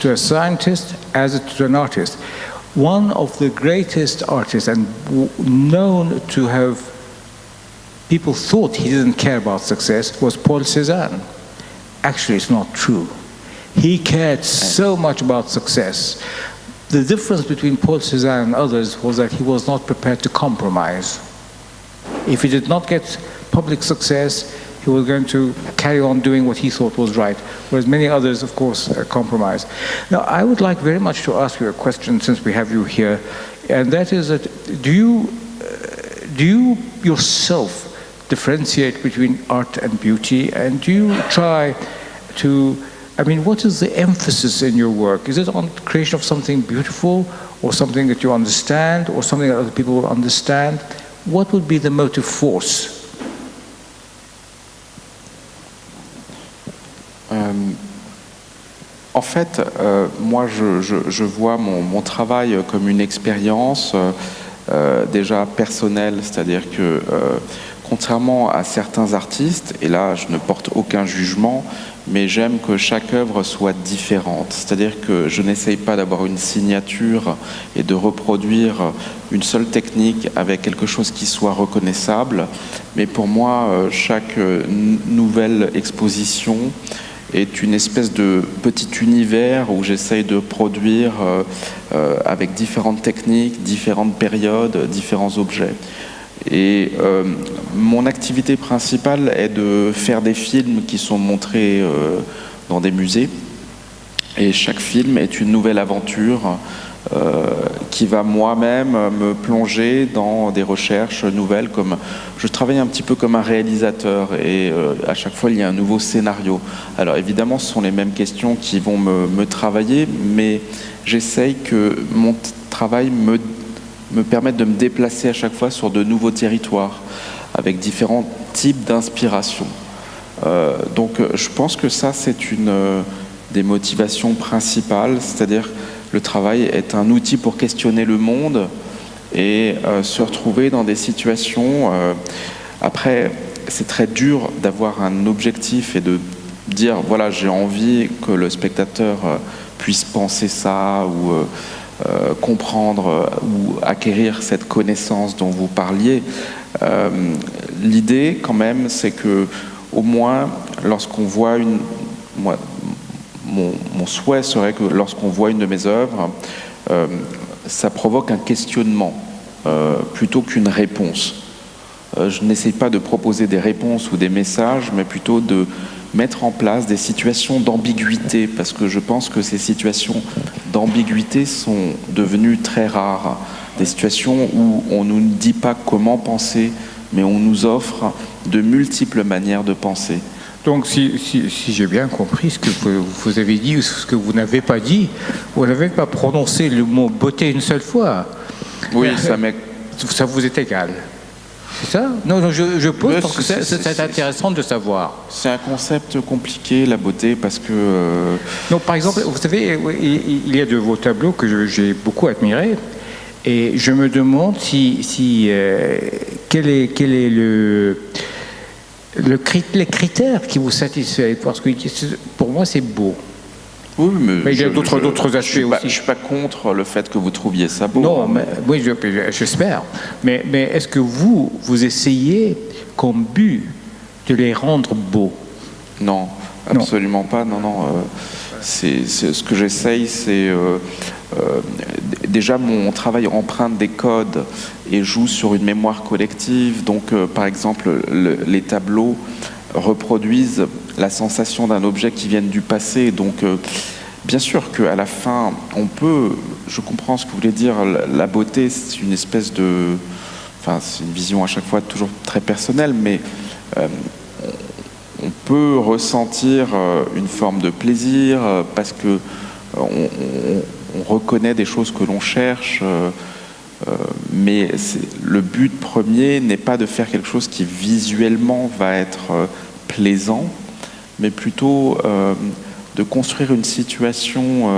to a scientist as to an artist. One of the greatest artists and known to have people thought he didn't care about success was Paul Cézanne. Actually, it's not true. He cared so much about success. The difference between Paul Cézanne and others was that he was not prepared to compromise. If he did not get public success, he was going to carry on doing what he thought was right, whereas many others, of course, compromised. Now, I would like very much to ask you a question since we have you here, and that is that do you yourself differentiate between art and beauty, and do you try to, I mean, what is the emphasis in your work? Is it on creation of something beautiful, or something that you understand, or something that other people will understand? What would be the motive force? En fait, moi, je vois mon travail comme une expérience déjà personnelle, c'est-à-dire que contrairement à certains artistes, et là je ne porte aucun jugement, mais j'aime que chaque œuvre soit différente. C'est-à-dire que je n'essaye pas d'avoir une signature et de reproduire une seule technique avec quelque chose qui soit reconnaissable, mais pour moi, chaque nouvelle exposition est une espèce de petit univers où j'essaye de produire avec différentes techniques, différentes périodes, différents objets. Et mon activité principale est de faire des films qui sont montrés dans des musées. Et chaque film est une nouvelle aventure qui va moi-même me plonger dans des recherches nouvelles. Je travaille un petit peu comme un réalisateur et à chaque fois il y a un nouveau scénario. Alors évidemment ce sont les mêmes questions qui vont me travailler, mais j'essaye que mon travail me permettre de me déplacer à chaque fois sur de nouveaux territoires, avec différents types d'inspiration. Donc je pense que ça, c'est une des motivations principales, c'est-à-dire le travail est un outil pour questionner le monde et se retrouver dans des situations... après, c'est très dur d'avoir un objectif et de dire, voilà, j'ai envie que le spectateur puisse penser ça ou... comprendre ou acquérir cette connaissance dont vous parliez. L'idée, quand même, c'est que, au moins, lorsqu'on voit mon souhait serait que lorsqu'on voit une de mes œuvres, ça provoque un questionnement plutôt qu'une réponse. Je n'essaie pas de proposer des réponses ou des messages, mais plutôt de mettre en place des situations d'ambiguïté, parce que je pense que ces situations d'ambiguïté sont devenues très rares. Des situations où on ne nous dit pas comment penser, mais on nous offre de multiples manières de penser. Donc, si j'ai bien compris ce que vous avez dit ou ce que vous n'avez pas dit, vous n'avez pas prononcé le mot beauté une seule fois. Oui, ça vous est égal. C'est ça? Non, je pose parce que c'est intéressant de savoir. C'est un concept compliqué, la beauté, parce que... Non, par exemple, vous savez, il y a de vos tableaux que j'ai beaucoup admirés, et je me demande quel est les critères qui vous satisfont, parce que pour moi, c'est beau. Oui, mais il y a d'autres aspects aussi. Je ne suis pas contre le fait que vous trouviez ça beau. Non, mais, oui, j'espère. Mais est-ce que vous essayez, comme but, de les rendre beaux? Non, absolument pas. Non. C'est ce que j'essaye, c'est... déjà, mon travail emprunte des codes et joue sur une mémoire collective. Donc, par exemple, les tableaux reproduisent la sensation d'un objet qui vient du passé. Donc, bien sûr qu'à la fin, je comprends ce que vous voulez dire, la beauté, c'est une espèce de... Enfin, c'est une vision à chaque fois toujours très personnelle, mais on peut ressentir une forme de plaisir parce que on reconnaît des choses que l'on cherche, mais le but premier n'est pas de faire quelque chose qui visuellement va être plaisant, mais plutôt de construire une situation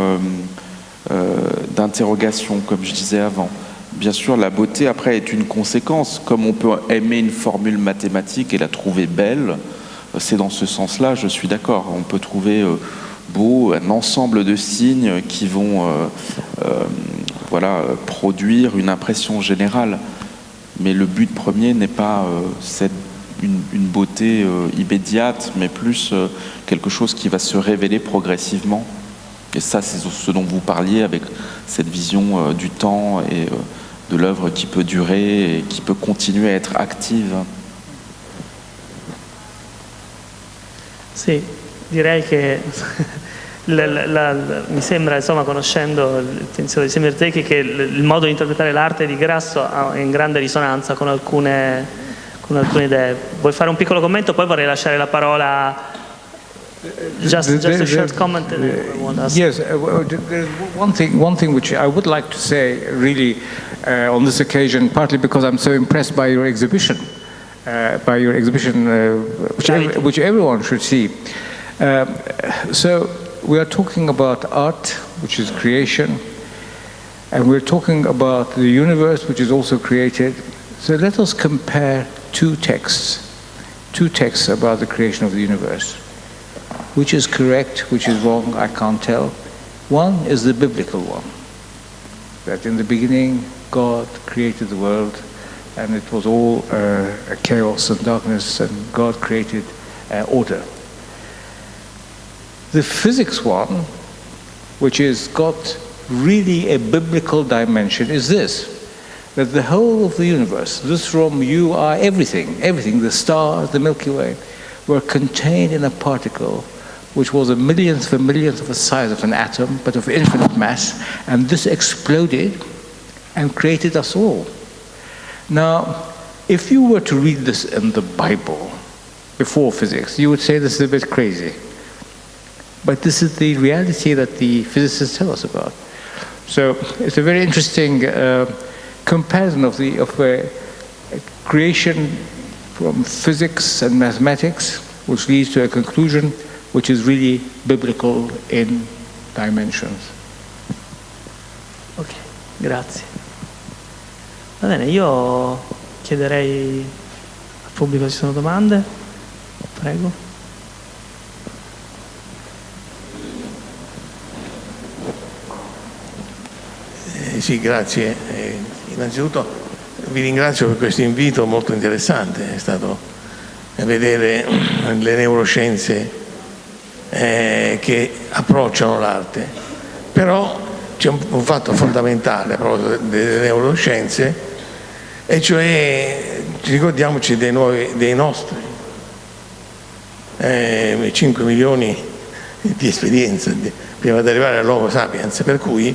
d'interrogation, comme je disais avant. Bien sûr, la beauté, après, est une conséquence. Comme on peut aimer une formule mathématique et la trouver belle, c'est dans ce sens-là, je suis d'accord. On peut trouver beau un ensemble de signes qui vont produire une impression générale. Mais le but premier n'est pas une beauté immédiate, mais plus quelque chose qui va se révéler progressivement. Et ça, c'est ce dont vous parliez avec cette vision du temps et de l'œuvre qui peut durer et qui peut continuer à être active. Sì, direi che mi sembra, insomma, conoscendo il pensiero di Semir-Zeki, che il modo di interpretare l'arte di Grasso è in grande risonanza con alcune idee. Vuoi fare un piccolo commento? Poi vorrei lasciare la parola. Just a short comment. Yes, there's one thing which I would like to say really on this occasion, partly because I'm so impressed by your exhibition, which everyone should see. So we are talking about art, which is creation, and we're talking about the universe, which is also created. So let us compare two texts about the creation of the universe. Which is correct, which is wrong, I can't tell. One is the biblical one, that in the beginning God created the world and it was all chaos and darkness, and God created order. The physics one, which has got really a biblical dimension, is this: that the whole of the universe, this room, you are everything, the stars, the Milky Way, were contained in a particle which was a millionth of the size of an atom, but of infinite mass, and this exploded and created us all. Now, if you were to read this in the Bible before physics, you would say this is a bit crazy. But this is the reality that the physicists tell us about. So it's a very interesting comparison of creation from physics and mathematics, which leads to a conclusion which is really biblical in dimensions. Ok, grazie. Va bene, io chiederei al pubblico se ci sono domande. Prego. Sì, grazie. Innanzitutto vi ringrazio per questo invito molto interessante, è stato vedere le neuroscienze che approcciano l'arte. Però c'è un fatto fondamentale proprio delle neuroscienze, e cioè ricordiamoci dei nostri 5 milioni di esperienza prima di arrivare all'Homo sapiens, per cui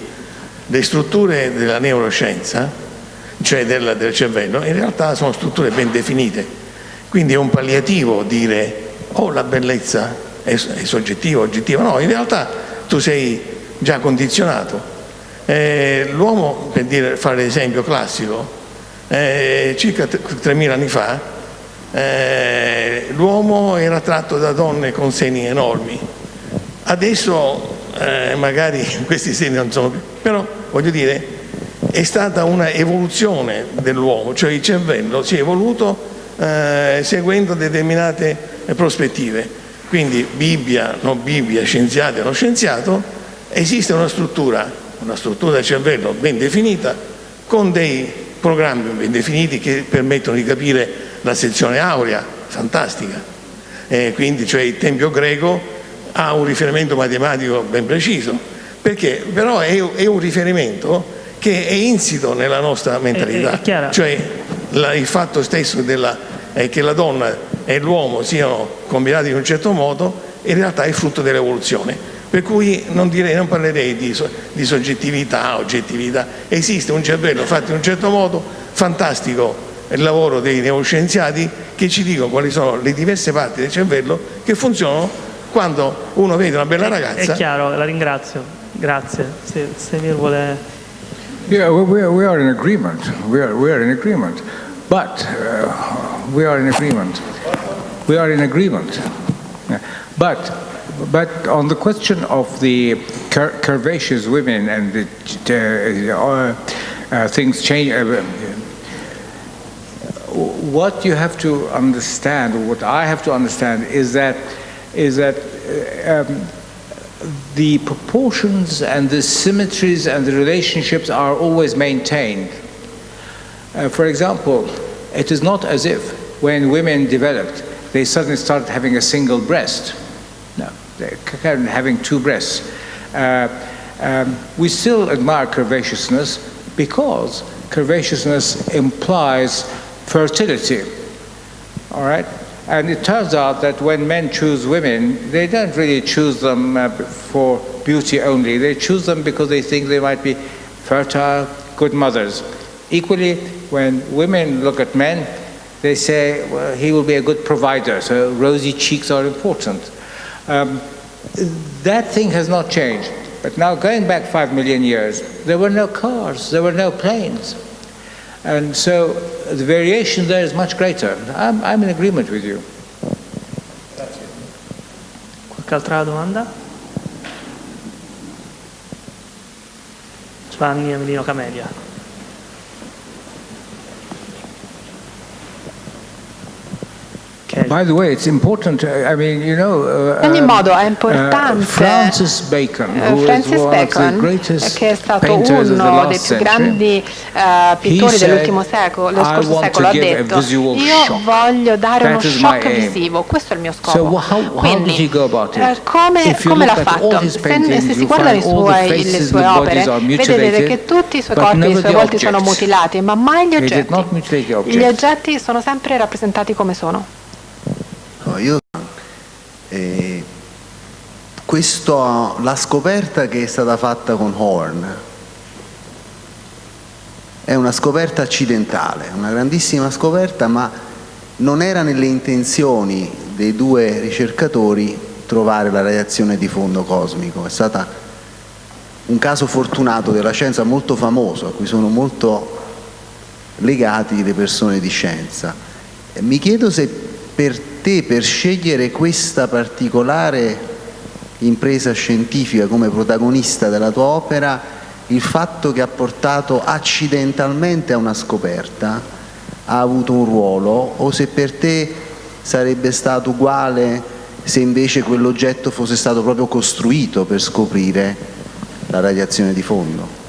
le strutture della neuroscienza, cioè del cervello, in realtà sono strutture ben definite. Quindi è un palliativo dire la bellezza è soggettiva, oggettiva. No, in realtà tu sei già condizionato. L'uomo, per fare l'esempio classico, circa 3.000 anni fa l'uomo era attratto da donne con seni enormi. Adesso magari questi seni non sono più, però voglio dire, è stata una evoluzione dell'uomo, cioè il cervello si è evoluto seguendo determinate prospettive. Quindi Bibbia, non Bibbia, scienziato, non scienziato, esiste una struttura del cervello ben definita, con dei programmi ben definiti che permettono di capire la sezione aurea, fantastica. Quindi, cioè, il tempio greco ha un riferimento matematico ben preciso, perché però è un riferimento che è insito nella nostra mentalità. Cioè il fatto stesso che la donna e l'uomo siano combinati in un certo modo, in realtà è frutto dell'evoluzione. Per cui non parlerei di soggettività, oggettività. Esiste un cervello fatto in un certo modo, fantastico il lavoro dei neuroscienziati che ci dicono quali sono le diverse parti del cervello che funzionano quando uno vede una bella ragazza. È chiaro, la ringrazio. Grazie. Se mi vuole... Yeah, we are in agreement. We are in agreement. But we are in agreement. We are in agreement. But on the question of the curvaceous women and the things change, what you have to understand, or what I have to understand, is that the proportions and the symmetries and the relationships are always maintained. For example, it is not as if when women developed, they suddenly started having a single breast. No, they're having two breasts. We still admire curvaceousness because curvaceousness implies fertility. All right? And it turns out that when men choose women, they don't really choose them for beauty only. They choose them because they think they might be fertile, good mothers. Equally, when women look at men, they say, well, he will be a good provider, so rosy cheeks are important. That thing has not changed. But now, going back 5 million years, there were no cars, there were no planes. And so the variation there is much greater. I'm in agreement with you. Qualche altra domanda? Giovanni Amelino Camelia. Ok. By the way, it's important. I mean, you know. In ogni modo è importante. Francis Bacon, Francis Bacon, che è stato uno dei più grandi pittori dell'ultimo secolo, dello scorso secolo, ha detto: io voglio dare uno shock visivo, questo è il mio scopo. Quindi, come l'ha fatto? Se si guardano le sue opere, vedete che tutti i suoi corpi, i suoi volti sono mutilati, ma mai gli oggetti. Gli oggetti sono sempre rappresentati come sono. La scoperta che è stata fatta con Horn è una scoperta accidentale, una grandissima scoperta, ma non era nelle intenzioni dei due ricercatori trovare la radiazione di fondo cosmico. È stata un caso fortunato della scienza molto famoso, a cui sono molto legati le persone di scienza. Mi chiedo se per te, per scegliere questa particolare impresa scientifica come protagonista della tua opera, il fatto che ha portato accidentalmente a una scoperta ha avuto un ruolo, o se per te sarebbe stato uguale se invece quell'oggetto fosse stato proprio costruito per scoprire la radiazione di fondo.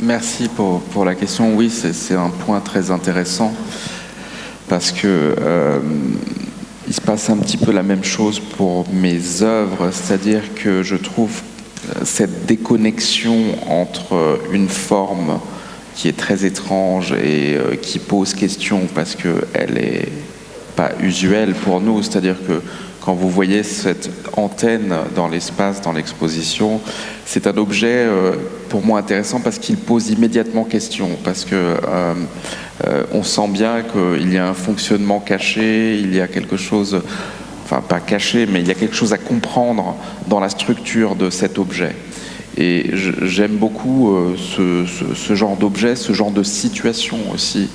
Merci pour la question. Oui, c'est un point très intéressant parce que il se passe un petit peu la même chose pour mes œuvres, c'est-à-dire que je trouve cette déconnexion entre une forme qui est très étrange et qui pose question parce qu'elle n'est pas usuelle pour nous, c'est-à-dire que quand vous voyez cette antenne dans l'espace, dans l'exposition, c'est un objet pour moi intéressant parce qu'il pose immédiatement question, parce que on sent bien qu'il y a un fonctionnement caché, il y a quelque chose, enfin pas caché, mais il y a quelque chose à comprendre dans la structure de cet objet. Et j'aime beaucoup ce genre d'objet, ce genre de situation aussi.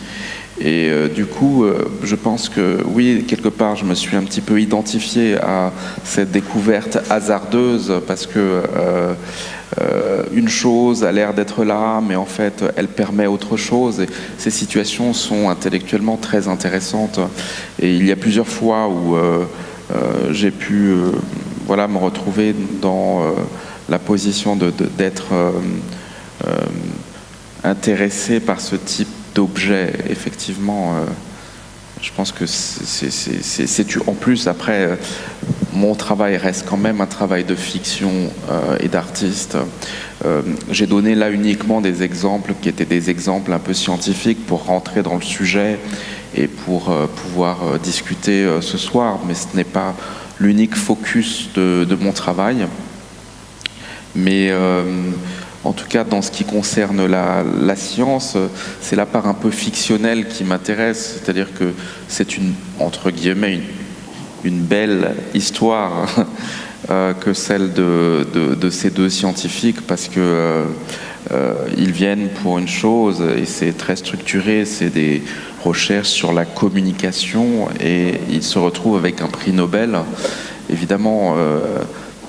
Et du coup, je pense que oui, quelque part, je me suis un petit peu identifié à cette découverte hasardeuse parce que une chose a l'air d'être là, mais en fait, elle permet autre chose. Et ces situations sont intellectuellement très intéressantes. Et il y a plusieurs fois où j'ai pu voilà, me retrouver dans la position d'être intéressé par ce type d'objet. Effectivement, je pense que c'est en plus, après, mon travail reste quand même un travail de fiction et d'artiste. J'ai donné là uniquement des exemples qui étaient des exemples un peu scientifiques pour rentrer dans le sujet et pour pouvoir discuter ce soir, mais ce n'est pas l'unique focus de mon travail. Mais en tout cas, dans ce qui concerne la science, c'est la part un peu fictionnelle qui m'intéresse, c'est-à-dire que c'est entre guillemets, une belle histoire que celle de ces deux scientifiques, parce que ils viennent pour une chose, et c'est très structuré, c'est des recherches sur la communication, et ils se retrouvent avec un prix Nobel. Évidemment,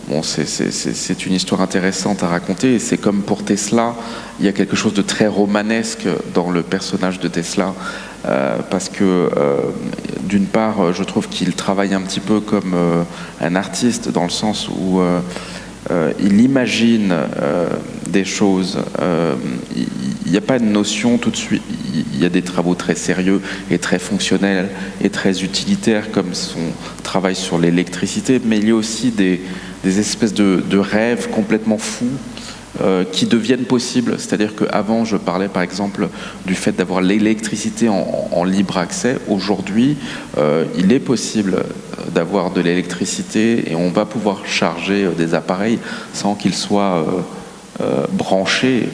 bon, c'est une histoire intéressante à raconter, et c'est comme pour Tesla, il y a quelque chose de très romanesque dans le personnage de Tesla, parce que d'une part, je trouve qu'il travaille un petit peu comme un artiste, dans le sens où il imagine des choses, il n'y a pas de notion tout de suite, il y a des travaux très sérieux et très fonctionnels et très utilitaires, comme son travail sur l'électricité, mais il y a aussi des espèces de rêves complètement fous qui deviennent possibles. C'est-à-dire qu'avant, je parlais par exemple du fait d'avoir l'électricité en libre accès. Aujourd'hui, il est possible d'avoir de l'électricité et on va pouvoir charger des appareils sans qu'ils soient branchés.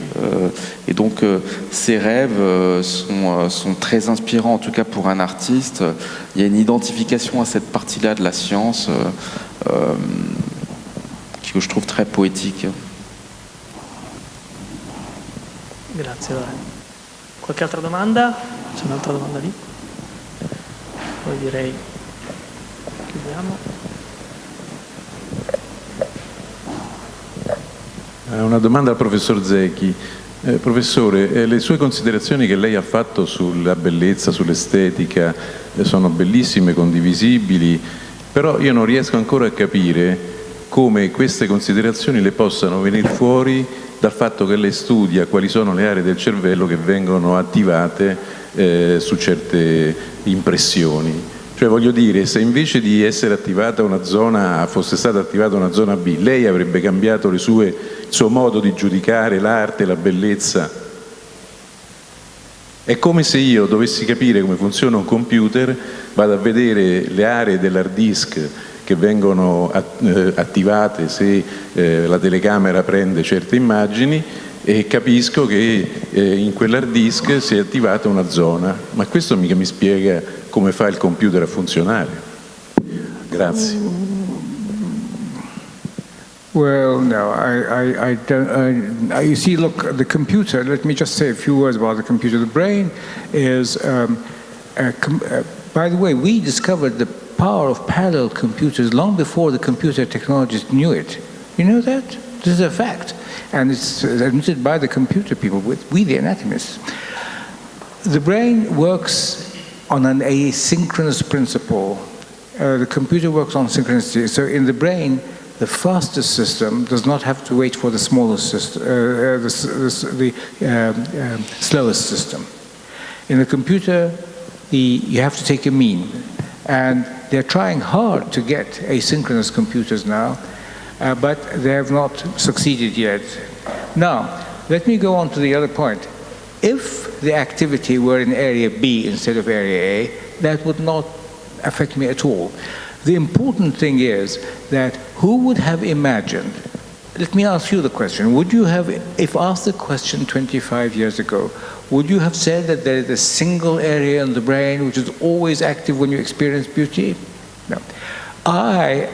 Et donc, ces rêves sont très inspirants, en tout cas pour un artiste. Il y a une identification à cette partie-là de la science que je trouve très poétique. Grazie Lorenzo. Qualche altra domanda? C'è un'altra domanda lì? Poi direi chiudiamo. Una domanda al professor Zecchi. Professore, le sue considerazioni che lei ha fatto sulla bellezza, sull'estetica, sono bellissime, condivisibili, però io non riesco ancora a capire come queste considerazioni le possano venire fuori dal fatto che lei studia quali sono le aree del cervello che vengono attivate su certe impressioni. Cioè, voglio dire, se invece di essere attivata una zona A fosse stata attivata una zona B, lei avrebbe cambiato il suo modo di giudicare l'arte, la bellezza. È come se io dovessi capire come funziona un computer, vado a vedere le aree dell'hard disk che vengono attivate se la telecamera prende certe immagini e capisco che in quell'hard disk si è attivata una zona, ma questo mica mi spiega come fa il computer a funzionare. Grazie. Well, no, I don't. You see, look, the computer. Let me just say a few words about the computer. The brain is. By the way, we discovered the power of parallel computers long before the computer technologists knew it. You know that? This is a fact, and it's admitted by the computer people. We, the anatomists. The brain works on an asynchronous principle. The computer works on synchronicity. So in the brain, the fastest system does not have to wait for the smallest system, the slowest system. In the computer, you have to take a mean. And they're trying hard to get asynchronous computers now, but they have not succeeded yet. Now, let me go on to the other point. If the activity were in area B instead of area A, that would not affect me at all. The important thing is that who would have imagined, let me ask you the question, would you have, if asked the question 25 years ago, would you have said that there is a single area in the brain which is always active when you experience beauty? No. I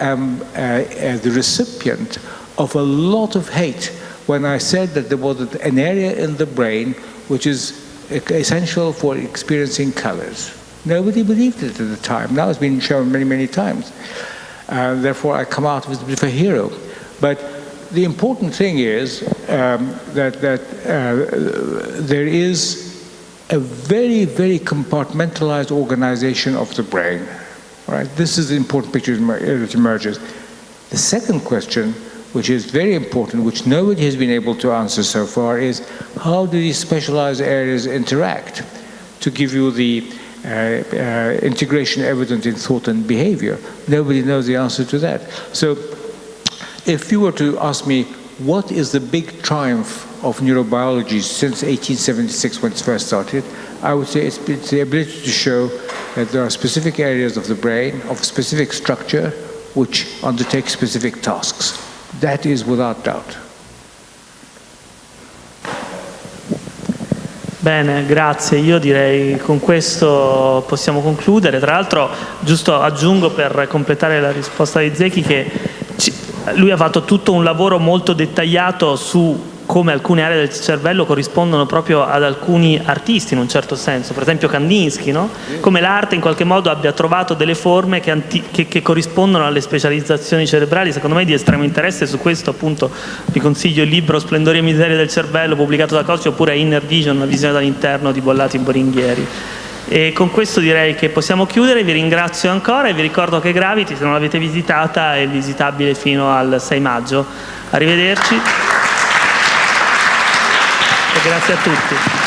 am the recipient of a lot of hate when I said that there was an area in the brain which is essential for experiencing colors. Nobody believed it at the time. Now it's been shown many, many times. Therefore, I come out as a bit of a hero. But the important thing is that there is a very, very compartmentalized organization of the brain. All right? This is the important picture that emerges. The second question, which is very important, which nobody has been able to answer so far, is how do these specialized areas interact to give you the integration evident in thought and behavior? Nobody knows the answer to that. So if you were to ask me, what is the big triumph of neurobiology since 1876 when it first started, I would say it's the ability to show that there are specific areas of the brain, of specific structure, which undertake specific tasks. That is without doubt. Bene, grazie. Io direi con questo possiamo concludere. Tra l'altro, giusto aggiungo per completare la risposta di Zecchi che lui ha fatto tutto un lavoro molto dettagliato su come alcune aree del cervello corrispondono proprio ad alcuni artisti in un certo senso, per esempio Kandinsky, no? Come l'arte in qualche modo abbia trovato delle forme che corrispondono alle specializzazioni cerebrali, secondo me di estremo interesse. Su questo appunto vi consiglio il libro Splendori e miserie del cervello pubblicato da Cocci, oppure Inner Vision, una visione dall'interno di Bollati Boringhieri. E con questo direi che possiamo chiudere. Vi ringrazio ancora e vi ricordo che Gravity, se non l'avete visitata, è visitabile fino al 6 maggio. Arrivederci. Grazie a tutti.